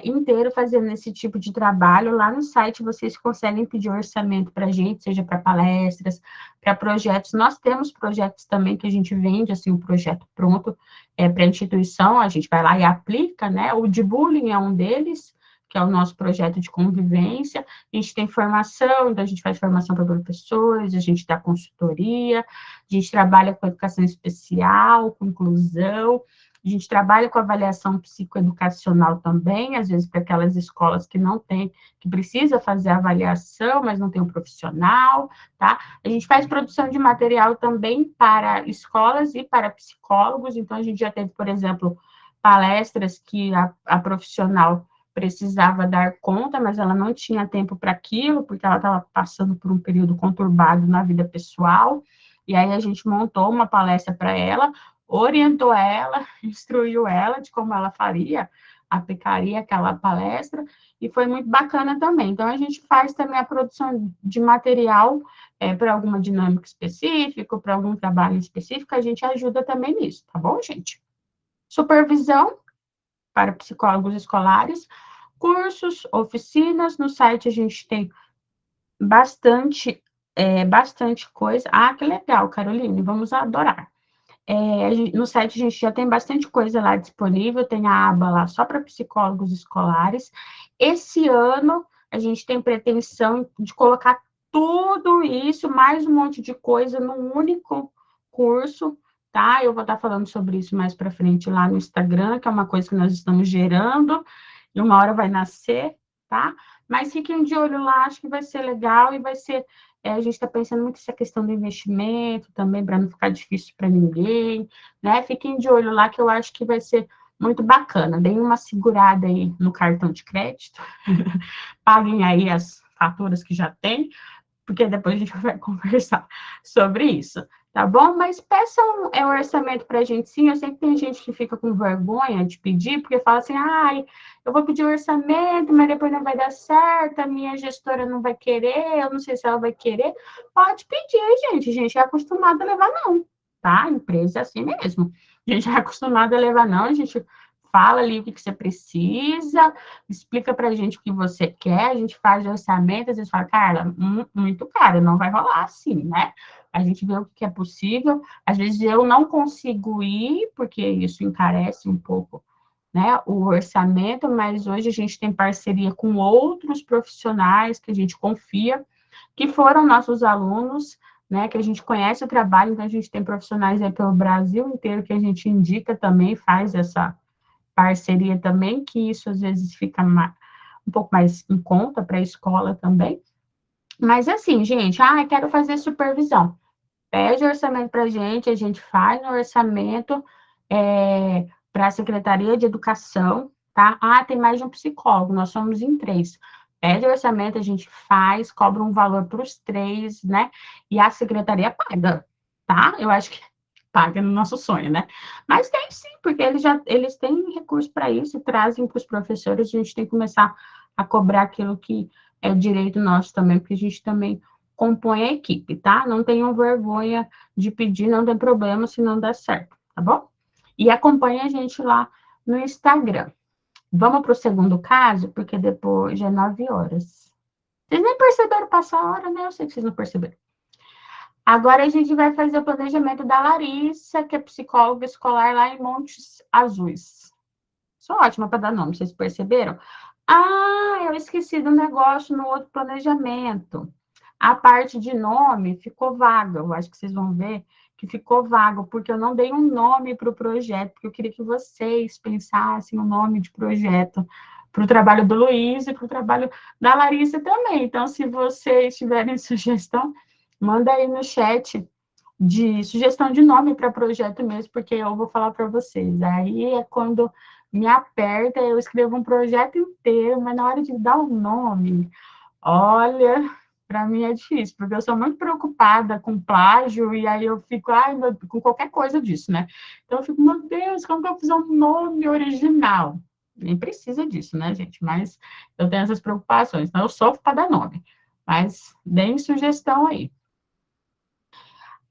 inteiro fazendo esse tipo de trabalho. Lá no site vocês conseguem pedir orçamento para a gente, seja para palestras, para projetos. Nós temos projetos também que a gente vende, assim, um projeto pronto para a instituição, a gente vai lá e aplica, né? O de bullying é um deles, que é o nosso projeto de convivência. A gente tem formação, então a gente faz formação para professores, a gente dá consultoria, a gente trabalha com educação especial, com inclusão, a gente trabalha com avaliação psicoeducacional também, às vezes para aquelas escolas que não tem, que precisa fazer avaliação, mas não tem um profissional, tá? A gente faz produção de material também para escolas e para psicólogos, então a gente já teve, por exemplo, palestras que a profissional precisava dar conta, mas ela não tinha tempo para aquilo, porque ela estava passando por um período conturbado na vida pessoal, e aí a gente montou uma palestra para ela, orientou ela, instruiu ela de como ela faria, aplicaria aquela palestra, e foi muito bacana também. Então, a gente faz também a produção de material para alguma dinâmica específica, para algum trabalho específico, a gente ajuda também nisso, tá bom, gente? Supervisão para psicólogos escolares, cursos, oficinas, no site a gente tem bastante coisa. Ah, que legal, Caroline, vamos adorar. No site a gente já tem bastante coisa lá disponível, tem a aba lá só para psicólogos escolares. Esse ano a gente tem pretensão de colocar tudo isso, mais um monte de coisa num único curso, tá? Eu vou estar falando sobre isso mais para frente lá no Instagram, que é uma coisa que nós estamos gerando, e uma hora vai nascer, tá? Mas fiquem de olho lá, acho que vai ser legal e vai ser. A gente está pensando muito nessa questão do investimento também, para não ficar difícil para ninguém, né? Fiquem de olho lá, que eu acho que vai ser muito bacana. Deem uma segurada aí no cartão de crédito, paguem aí as faturas que já tem, porque depois a gente vai conversar sobre isso, tá bom? Mas peçam um orçamento para a gente, sim. Eu sei que tem gente que fica com vergonha de pedir, porque fala assim, ai, eu vou pedir orçamento, mas depois não vai dar certo, a minha gestora não vai querer, eu não sei se ela vai querer. Pode pedir, gente. A gente é acostumado a levar não, tá? A empresa é assim mesmo. A gente é acostumado a levar não, a gente fala ali o que você precisa, explica para a gente o que você quer, a gente faz o orçamento, às vezes fala, Carla, muito caro, não vai rolar assim, né? A gente vê o que é possível, às vezes eu não consigo ir, porque isso encarece um pouco, né, o orçamento, mas hoje a gente tem parceria com outros profissionais que a gente confia, que foram nossos alunos, né, que a gente conhece o trabalho, então a gente tem profissionais aí pelo Brasil inteiro que a gente indica também, faz essa parceria também, que isso às vezes fica um pouco mais em conta para a escola também. Mas assim, gente, quero fazer supervisão. Pede orçamento para a gente faz o orçamento para a Secretaria de Educação, tá? Tem mais de um psicólogo, nós somos em 3. Pede orçamento, a gente faz, cobra um valor para os 3, né? E a secretaria paga, tá? Eu acho que paga no nosso sonho, né? Mas tem sim, porque eles têm recurso para isso, trazem para os professores, a gente tem que começar a cobrar aquilo que é direito nosso também, porque a gente também compõe a equipe, tá? Não tenham vergonha de pedir, não tem problema se não der certo, tá bom? E acompanhe a gente lá no Instagram. Vamos para o segundo caso, porque depois já é 9 horas. Vocês nem perceberam passar a hora, né? Eu sei que vocês não perceberam. Agora a gente vai fazer o planejamento da Larissa, que é psicóloga escolar lá em Montes Azuis. Sou ótima para dar nome, vocês perceberam? Eu esqueci do negócio no outro planejamento. A parte de nome ficou vaga. Eu acho que vocês vão ver que ficou vago, porque eu não dei um nome para o projeto, porque eu queria que vocês pensassem o nome de projeto para o trabalho do Luiz e para o trabalho da Larissa também. Então, se vocês tiverem sugestão, manda aí no chat de sugestão de nome para projeto mesmo, porque eu vou falar para vocês. Aí é quando me aperta, eu escrevo um projeto inteiro, mas na hora de dar o nome, olha, para mim é difícil, porque eu sou muito preocupada com plágio, e aí eu fico, com qualquer coisa disso, né? Então eu fico, meu Deus, como que eu fiz um nome original? nem precisa disso, né, gente? Mas eu tenho essas preocupações, então eu sofro para dar nome. Mas deem sugestão aí.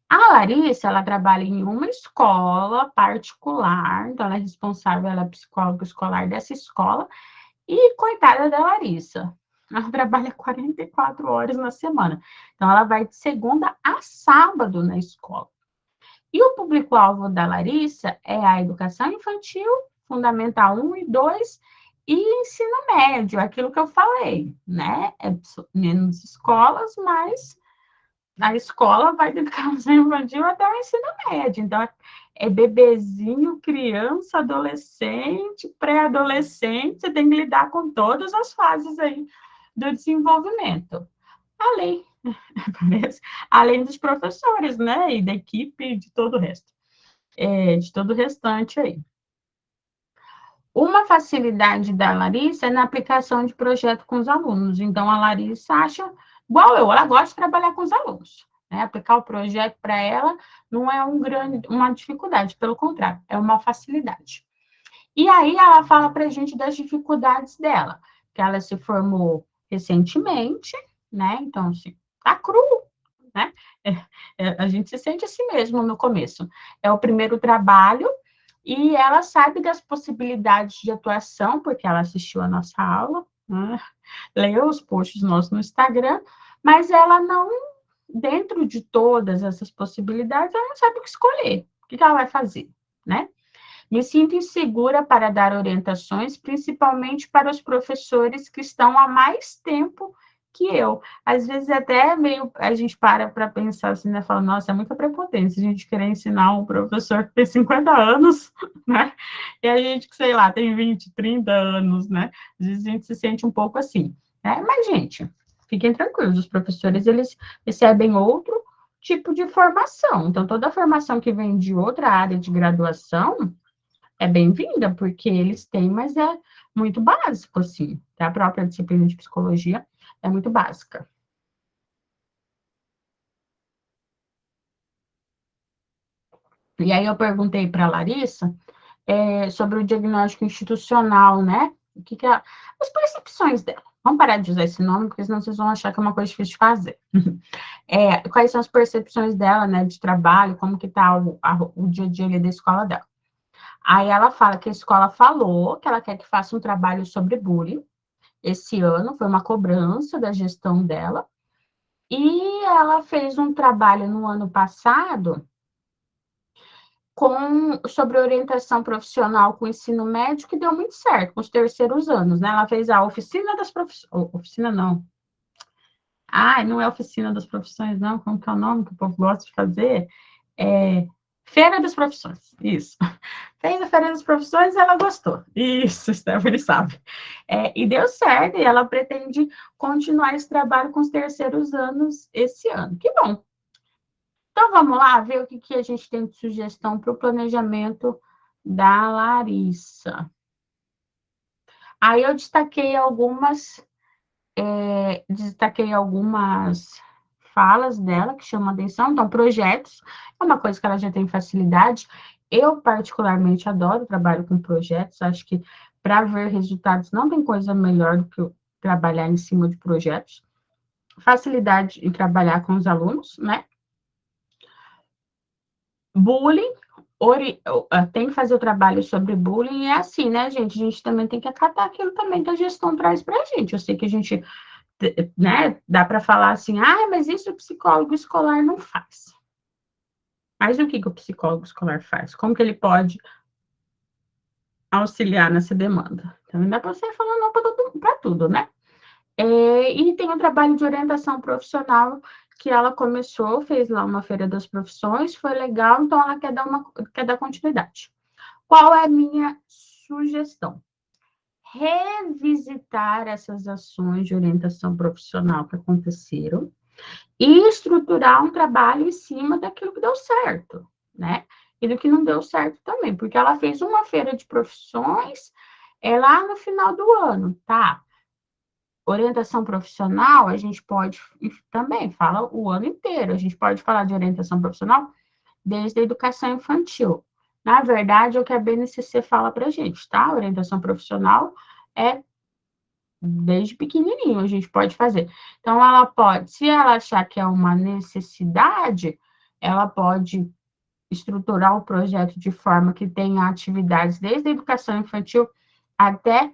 A Larissa, ela trabalha em uma escola particular, então ela é responsável, ela é psicóloga escolar dessa escola, e coitada da Larissa, ela trabalha 44 horas na semana, então ela vai de segunda a sábado na escola. E o público-alvo da Larissa é a educação infantil, fundamental 1 e 2, e ensino médio, aquilo que eu falei, né? É menos escolas, mas na escola vai da educação infantil até o ensino médio. Então, é bebezinho, criança, adolescente, pré-adolescente, você tem que lidar com todas as fases aí do desenvolvimento. Além, além dos professores, né? E da equipe, de todo o resto. De todo o restante aí. Uma facilidade da Larissa é na aplicação de projeto com os alunos. Então, a Larissa acha, igual eu, ela gosta de trabalhar com os alunos. Né? Aplicar o projeto para ela não é uma dificuldade, pelo contrário, é uma facilidade. E aí ela fala para a gente das dificuldades dela, que ela se formou recentemente, né? Então, assim, tá cru, né? A gente se sente assim mesmo no começo. É o primeiro trabalho, e ela sabe das possibilidades de atuação, porque ela assistiu a nossa aula, né? Leu os posts nossos no Instagram, mas ela não, dentro de todas essas possibilidades, ela não sabe o que escolher. O que ela vai fazer, né? Me sinto insegura para dar orientações, principalmente para os professores que estão há mais tempo que eu. Às vezes até meio a gente para pensar assim, né? Fala, nossa, é muita prepotência a gente querer ensinar um professor que tem 50 anos, né? E a gente que, sei lá, tem 20, 30 anos, né? Às vezes a gente se sente um pouco assim, né? Mas, gente, fiquem tranquilos, os professores, eles recebem outro tipo de formação. Então, toda a formação que vem de outra área de graduação é bem-vinda, porque eles têm, mas é muito básico, assim. A própria disciplina de psicologia é muito básica. E aí eu perguntei para a Larissa sobre o diagnóstico institucional, né? O que é as percepções dela. Vamos parar de usar esse nome, porque senão vocês vão achar que é uma coisa difícil de fazer. Quais são as percepções dela, né, de trabalho, como que está o dia a dia da escola dela. Aí ela fala que a escola falou que ela quer que faça um trabalho sobre bullying esse ano, foi uma cobrança da gestão dela, e ela fez um trabalho no ano passado sobre orientação profissional com ensino médio, que deu muito certo, com os terceiros anos, né? Ela fez a oficina das profissões, oficina não, não é oficina das profissões, não, como que é o nome que o povo gosta de fazer? Feira das Profissões, isso. Fez a Feira das Profissões e ela gostou. Isso, Stephanie sabe. E deu certo, e ela pretende continuar esse trabalho com os terceiros anos esse ano. Que bom. Então, vamos lá ver o que a gente tem de sugestão para o planejamento da Larissa. Aí eu destaquei algumas falas dela que chamam atenção. Então, projetos é uma coisa que ela já tem facilidade. Eu, particularmente, adoro trabalho com projetos. Acho que para ver resultados não tem coisa melhor do que trabalhar em cima de projetos. Facilidade em trabalhar com os alunos, né? Bullying, tem que fazer o trabalho sobre bullying, e é assim, né, gente? A gente também tem que acatar aquilo também que a gestão traz para a gente. Eu sei que a gente, né, dá para falar assim, mas isso o psicólogo escolar não faz. Mas o que o psicólogo escolar faz? Como que ele pode auxiliar nessa demanda? Então, não dá para você falar não para tudo, né? E tem um trabalho de orientação profissional que ela começou, fez lá uma feira das profissões, foi legal, então ela quer dar continuidade. Qual é a minha sugestão? Revisitar essas ações de orientação profissional que aconteceram e estruturar um trabalho em cima daquilo que deu certo, né? E do que não deu certo também, porque ela fez uma feira de profissões lá no final do ano, tá? Orientação profissional, a gente pode também fala o ano inteiro. A gente pode falar de orientação profissional desde a educação infantil. Na verdade, é o que a BNCC fala para a gente, tá? A orientação profissional é desde pequenininho, a gente pode fazer. Então, ela pode, se ela achar que é uma necessidade, ela pode estruturar o projeto de forma que tenha atividades desde a educação infantil até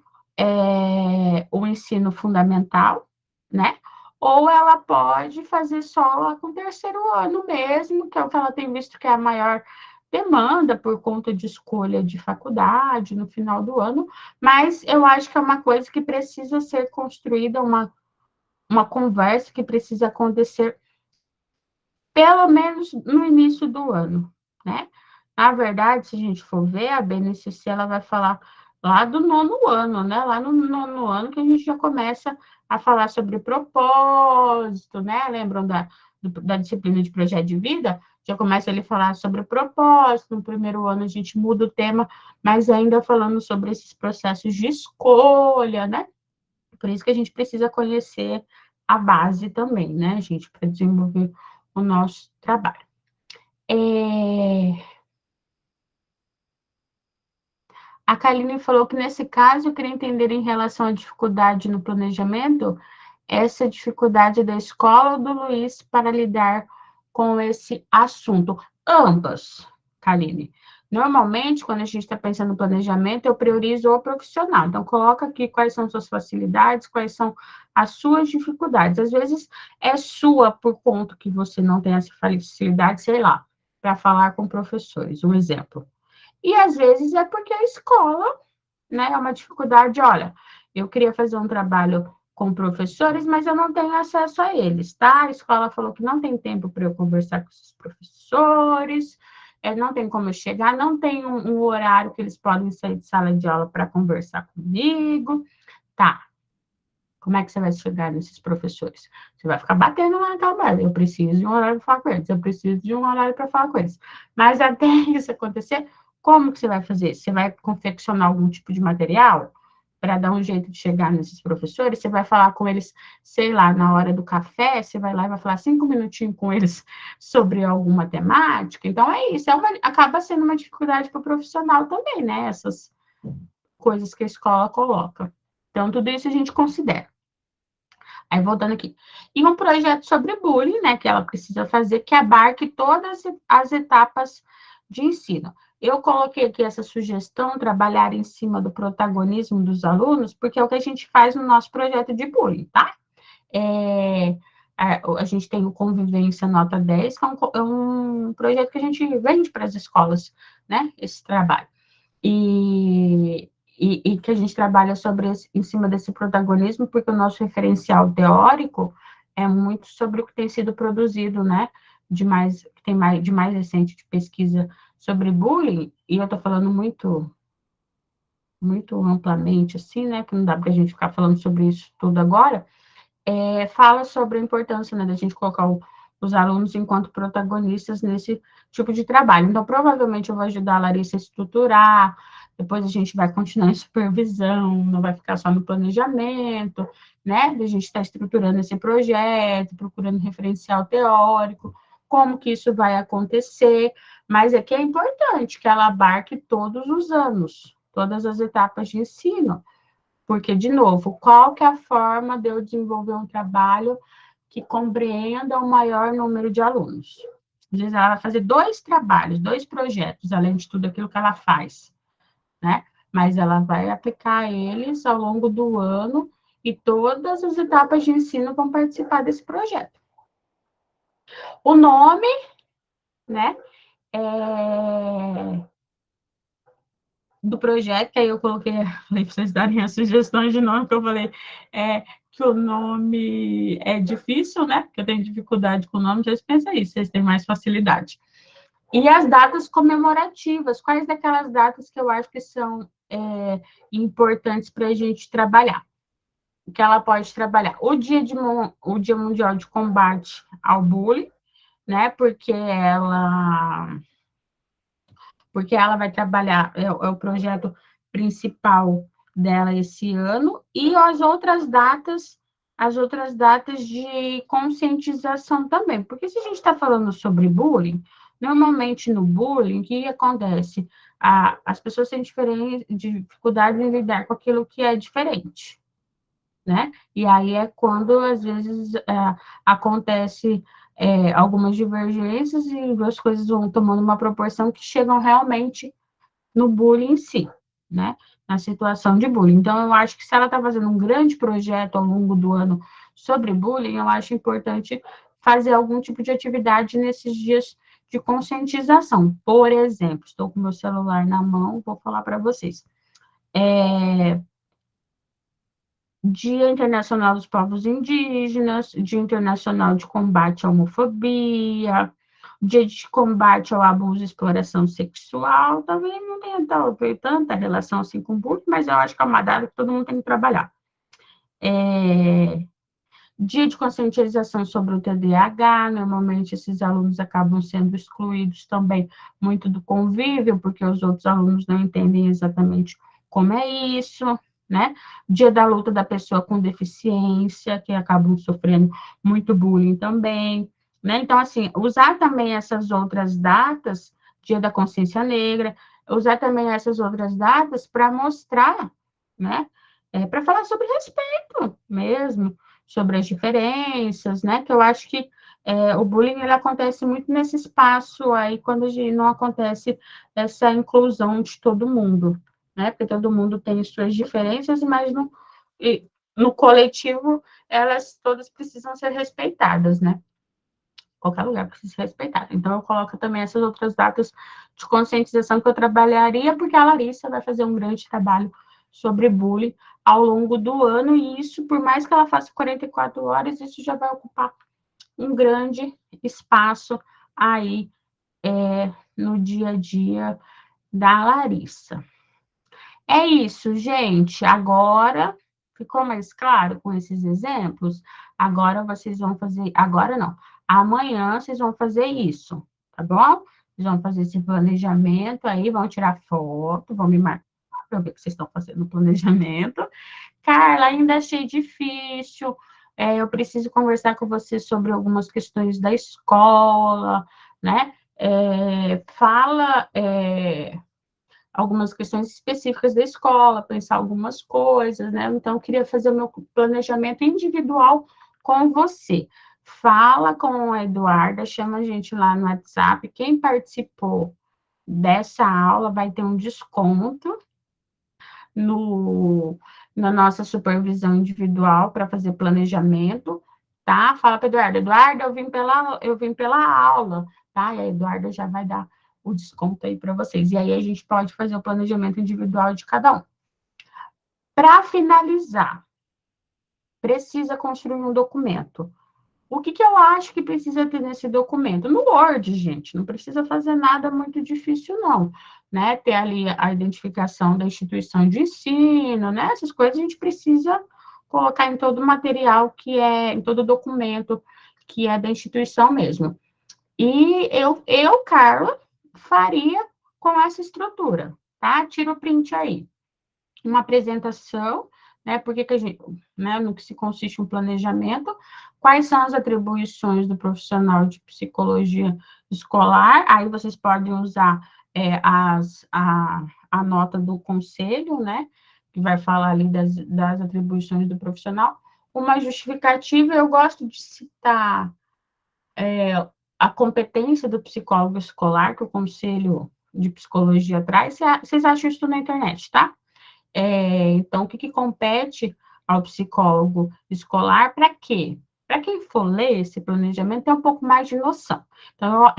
o ensino fundamental, né? Ou ela pode fazer só lá com o terceiro ano mesmo, que é o que ela tem visto que é a maior demanda por conta de escolha de faculdade no final do ano, mas eu acho que é uma coisa que precisa ser construída, uma conversa que precisa acontecer pelo menos no início do ano, né? Na verdade, se a gente for ver, a BNCC ela vai falar lá do nono ano, né? Lá no nono ano que a gente já começa a falar sobre propósito, né? Lembram da disciplina de projeto de vida? Já começa ele a falar sobre propósito. No primeiro ano a gente muda o tema, mas ainda falando sobre esses processos de escolha, né? Por isso que a gente precisa conhecer a base também, né, gente, para desenvolver o nosso trabalho. A Kaline falou que, nesse caso, eu queria entender em relação à dificuldade no planejamento, essa dificuldade da escola ou do Luiz para lidar com esse assunto. Ambas, Kaline. Normalmente, quando a gente está pensando no planejamento, eu priorizo o profissional. Então, coloca aqui quais são suas facilidades, quais são as suas dificuldades. Às vezes, é sua por conta que você não tem essa facilidade, sei lá, para falar com professores. Um exemplo. E às vezes é porque a escola, né, é uma dificuldade. Olha, eu queria fazer um trabalho com professores, mas eu não tenho acesso a eles, tá? A escola falou que não tem tempo para eu conversar com esses professores, não tem como eu chegar, não tem um horário que eles podem sair de sala de aula para conversar comigo. Tá, como é que você vai chegar nesses professores? Você vai ficar batendo lá na tabela. Eu preciso de um horário para falar com eles. Eu preciso de um horário para falar com eles. Mas até isso acontecer, como que você vai fazer? Você vai confeccionar algum tipo de material para dar um jeito de chegar nesses professores? Você vai falar com eles, sei lá, na hora do café? Você vai lá e vai falar 5 minutinhos com eles sobre alguma temática? Então, é isso. Acaba sendo uma dificuldade para o profissional também, né? Essas coisas que a escola coloca. Então, tudo isso a gente considera. Aí, voltando aqui. E um projeto sobre bullying, né, que ela precisa fazer, que abarque todas as etapas de ensino. Eu coloquei aqui essa sugestão, trabalhar em cima do protagonismo dos alunos, porque é o que a gente faz no nosso projeto de bullying, tá? A gente tem o Convivência Nota 10, que é um projeto que a gente vende para as escolas, né, esse trabalho. E que a gente trabalha em cima desse protagonismo, porque o nosso referencial teórico é muito sobre o que tem sido produzido, né, de mais recente de pesquisa sobre bullying, e eu estou falando muito amplamente, assim, né, que não dá para a gente ficar falando sobre isso tudo agora, fala sobre a importância, né, da gente colocar os alunos enquanto protagonistas nesse tipo de trabalho. Então, provavelmente eu vou ajudar a Larissa a estruturar, depois a gente vai continuar em supervisão, não vai ficar só no planejamento, né? A gente está estruturando esse projeto, procurando referencial teórico, como que isso vai acontecer, mas é que é importante que ela abarque todos os anos, todas as etapas de ensino, porque, de novo, qual que é a forma de eu desenvolver um trabalho que compreenda o maior número de alunos? Às vezes ela vai fazer 2 trabalhos, 2 projetos, além de tudo aquilo que ela faz, né? Mas ela vai aplicar eles ao longo do ano e todas as etapas de ensino vão participar desse projeto. O nome, né, do projeto, que aí eu coloquei, falei para vocês darem as sugestões de nome, que eu falei que o nome é difícil, né? Porque eu tenho dificuldade com o nome, vocês pensam isso, vocês têm mais facilidade. E as datas comemorativas, quais daquelas datas que eu acho que são importantes para a gente trabalhar? Que ela pode trabalhar o Dia Mundial de Combate ao Bullying, né? Porque ela vai trabalhar, é o projeto principal dela esse ano, e as outras datas de conscientização também, porque se a gente está falando sobre bullying, Normalmente, no bullying, o que acontece? As pessoas têm dificuldade em lidar com aquilo que é diferente, né? E aí é quando, às vezes, acontece algumas divergências e as coisas vão tomando uma proporção que chegam realmente no bullying em si, né? Na situação de bullying. Então, eu acho que se ela está fazendo um grande projeto ao longo do ano sobre bullying, eu acho importante fazer algum tipo de atividade nesses dias de conscientização. Por exemplo, estou com meu celular na mão, vou falar para vocês. Dia Internacional dos Povos Indígenas, Dia Internacional de Combate à Homofobia, Dia de Combate ao Abuso e Exploração Sexual, também não tem tanta relação assim com o bullying, mas eu acho que é uma data que todo mundo tem que trabalhar. Dia de conscientização sobre o TDAH, normalmente esses alunos acabam sendo excluídos também muito do convívio, porque os outros alunos não entendem exatamente como é isso, né? Dia da luta da pessoa com deficiência, que acabam sofrendo muito bullying também, né? Então, assim, usar também essas outras datas, Dia da Consciência Negra, usar também essas outras datas para mostrar, né? Para falar sobre respeito mesmo, sobre as diferenças, né? Que eu acho que o bullying ele acontece muito nesse espaço aí, quando não acontece essa inclusão de todo mundo, né? Porque todo mundo tem suas diferenças, mas no coletivo elas todas precisam ser respeitadas, né? Qualquer lugar precisa ser respeitado. Então, eu coloco também essas outras datas de conscientização que eu trabalharia, porque a Larissa vai fazer um grande trabalho sobre bullying ao longo do ano, e isso, por mais que ela faça 44 horas, isso já vai ocupar um grande espaço aí no dia a dia da Larissa. É isso, gente. Agora ficou mais claro com esses exemplos? Agora vocês vão fazer. Agora não. Amanhã vocês vão fazer isso, tá bom? Vocês vão fazer esse planejamento aí, vão tirar foto, vão me marcar para ver que vocês estão fazendo o planejamento. Carla, ainda achei difícil. Eu preciso conversar com você sobre algumas questões da escola, né? Fala algumas questões específicas da escola, pensar algumas coisas, né? Então, eu queria fazer o meu planejamento individual com você. Fala com a Eduarda, chama a gente lá no WhatsApp. Quem participou dessa aula vai ter um desconto no, na nossa supervisão individual para fazer planejamento, tá? Fala para Eduarda, Eduarda, eu vim pela aula, tá? E a Eduarda já vai dar o desconto aí para vocês. E aí a gente pode fazer o planejamento individual de cada um. Para finalizar, precisa construir um documento. O que eu acho que precisa ter nesse documento? No Word, gente, não precisa fazer nada muito difícil, não, né? Ter ali a identificação da instituição de ensino, né? Essas coisas a gente precisa colocar em todo o material em todo documento que é da instituição mesmo. E Carla, faria com essa estrutura, tá? Tira o print aí. Uma apresentação, né? Porque que a gente, né? No que se consiste um planejamento, quais são as atribuições do profissional de psicologia escolar? Aí vocês podem usar a nota do conselho, né? Que vai falar ali das atribuições do profissional. Uma justificativa, eu gosto de citar a competência do psicólogo escolar, que o Conselho de Psicologia traz. Vocês acham isso na internet, tá? Então, o que compete ao psicólogo escolar para quê? Para quem for ler esse planejamento, tem um pouco mais de noção. Então,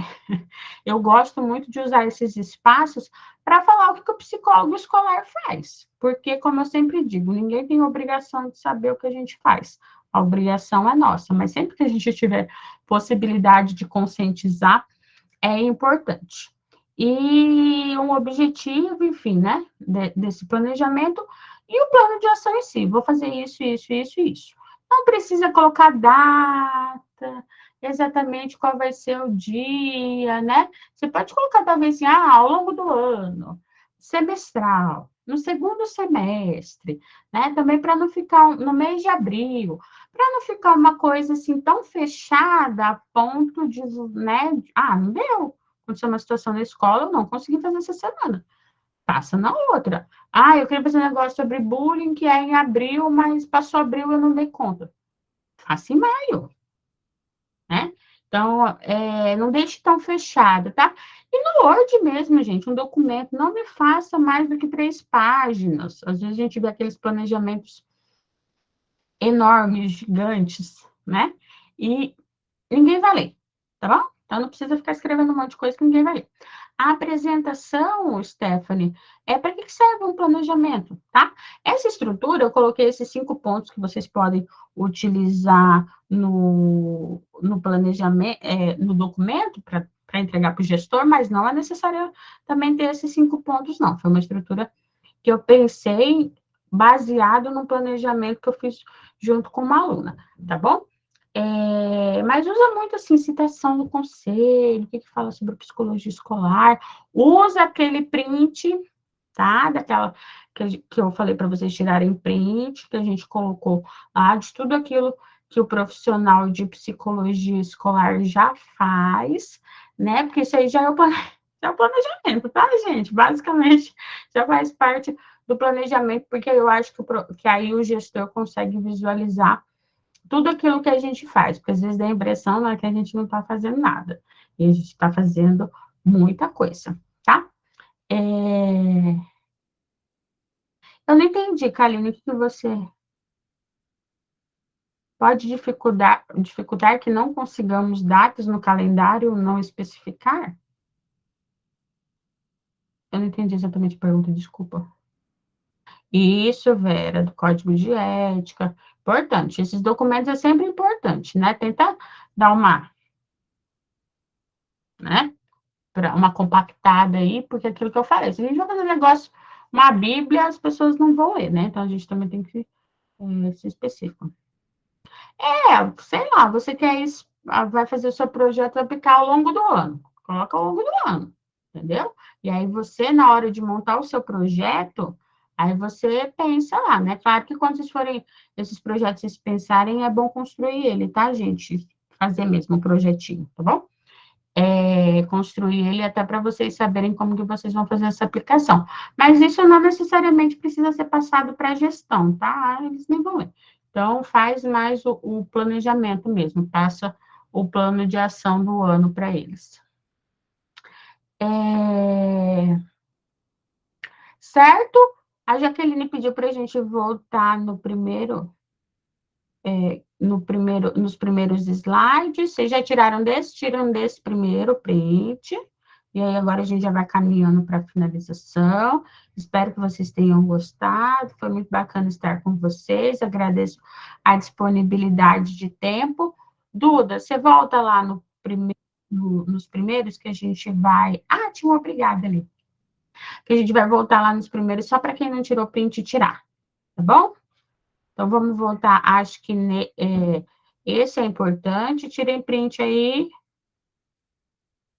eu gosto muito de usar esses espaços para falar o que o psicólogo escolar faz. Porque, como eu sempre digo, ninguém tem obrigação de saber o que a gente faz. A obrigação é nossa, mas sempre que a gente tiver possibilidade de conscientizar, é importante. E um objetivo, enfim, né, desse planejamento e o plano de ação em si. Vou fazer isso, isso, isso, isso. Não precisa colocar data, exatamente qual vai ser o dia, né? Você pode colocar, talvez, assim, ao longo do ano, semestral, no segundo semestre, né? Também para não ficar no mês de abril, para não ficar uma coisa assim tão fechada a ponto de, né? Não deu. aconteceu uma situação na escola, eu não consegui fazer essa semana. Passa na outra. Ah, eu queria fazer um negócio sobre bullying, que é em abril, mas passou abril eu não dei conta. Faça em maio, né? Então, não deixe tão fechado, tá? E no Word mesmo, gente, um documento, não me faça mais do que 3 páginas. Às vezes a gente vê aqueles planejamentos enormes, gigantes, né? E ninguém vai ler, tá bom? Então não precisa ficar escrevendo um monte de coisa que ninguém vai ler. A apresentação, Stephanie, para que serve um planejamento, tá? Essa estrutura, eu coloquei esses 5 pontos que vocês podem utilizar no planejamento, no documento, para entregar para o gestor, mas não é necessário também ter esses 5 pontos, não. Foi uma estrutura que eu pensei baseado no planejamento que eu fiz junto com uma aluna, tá bom? Mas usa muito assim, citação do conselho, o que fala sobre psicologia escolar, usa aquele print, tá? Daquela que eu falei para vocês tirarem print, que a gente colocou lá, de tudo aquilo que o profissional de psicologia escolar já faz, né? Porque isso aí já é o planejamento, tá, gente? Basicamente, já faz parte do planejamento, porque eu acho que aí o gestor consegue visualizar tudo aquilo que a gente faz, porque às vezes dá a impressão, né, que a gente não está fazendo nada, e a gente está fazendo muita coisa, tá? Eu não entendi, Kaline, o que você pode dificultar que não consigamos datas no calendário não especificar? Eu não entendi exatamente a pergunta, desculpa. Isso, Vera, do código de ética, importante. Esses documentos é sempre importante, né? Tenta dar né? Uma compactada aí, porque aquilo que eu falei, se a gente vai fazer negócio, uma Bíblia, as pessoas não vão ler, né? Então a gente também tem que ser específico. Sei lá, você vai fazer o seu projeto aplicar ao longo do ano. Coloca ao longo do ano, entendeu? E aí você, na hora de montar o seu projeto, aí você pensa lá, né? Claro que quando vocês forem, esses projetos, vocês pensarem, é bom construir ele, tá, gente? Fazer mesmo o projetinho, tá bom? Construir ele até para vocês saberem como que vocês vão fazer essa aplicação. Mas isso não necessariamente precisa ser passado para a gestão, tá? Eles nem vão ler. Então, faz mais o planejamento mesmo, passa o plano de ação do ano para eles. Certo? A Jaqueline pediu para a gente voltar nos primeiros slides. Vocês já tiraram desse? Tiram desse primeiro print. E aí, agora a gente já vai caminhando para a finalização. Espero que vocês tenham gostado. Foi muito bacana estar com vocês. Agradeço a disponibilidade de tempo. Duda, você volta lá nos primeiros que a gente vai... Ah, tinha uma obrigada ali. Que a gente vai voltar lá nos primeiros, só para quem não tirou print, tirar. Tá bom? Então, vamos voltar. Acho que esse é importante. Tirem print aí.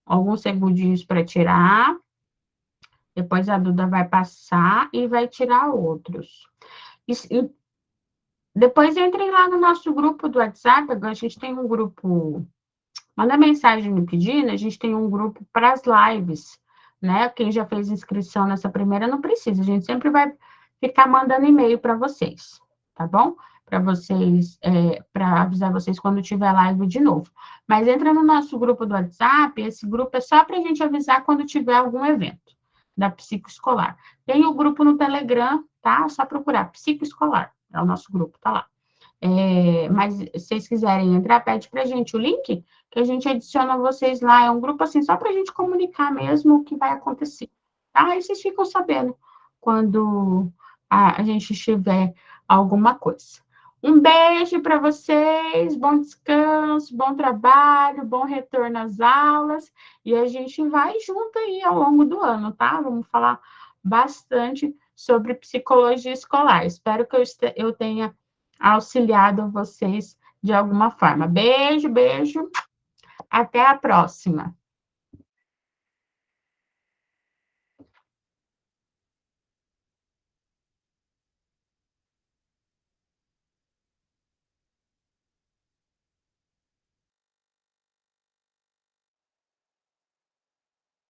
Alguns segundinhos para tirar. Depois a Duda vai passar e vai tirar outros. Depois entrem lá no nosso grupo do WhatsApp. Agora a gente tem um grupo. Manda mensagem me pedindo. A gente tem um grupo para as lives, né? Quem já fez inscrição nessa primeira não precisa. A gente sempre vai ficar mandando e-mail para vocês, tá bom? Para vocês, para avisar vocês quando tiver live de novo. Mas entra no nosso grupo do WhatsApp. Esse grupo é só para a gente avisar quando tiver algum evento da psicoescolar. Tem o grupo no Telegram, tá? É só procurar psicoescolar. É o nosso grupo, tá lá. Mas se vocês quiserem entrar, pede pra gente o link, que a gente adiciona vocês lá. É um grupo assim, só pra gente comunicar mesmo o que vai acontecer. Tá? Aí vocês ficam sabendo quando a gente tiver alguma coisa. Um beijo para vocês, bom descanso, bom trabalho, bom retorno às aulas, e a gente vai junto aí ao longo do ano, tá? Vamos falar bastante sobre psicologia escolar. Espero que eu tenha auxiliado vocês de alguma forma. Beijo, beijo. Até a próxima.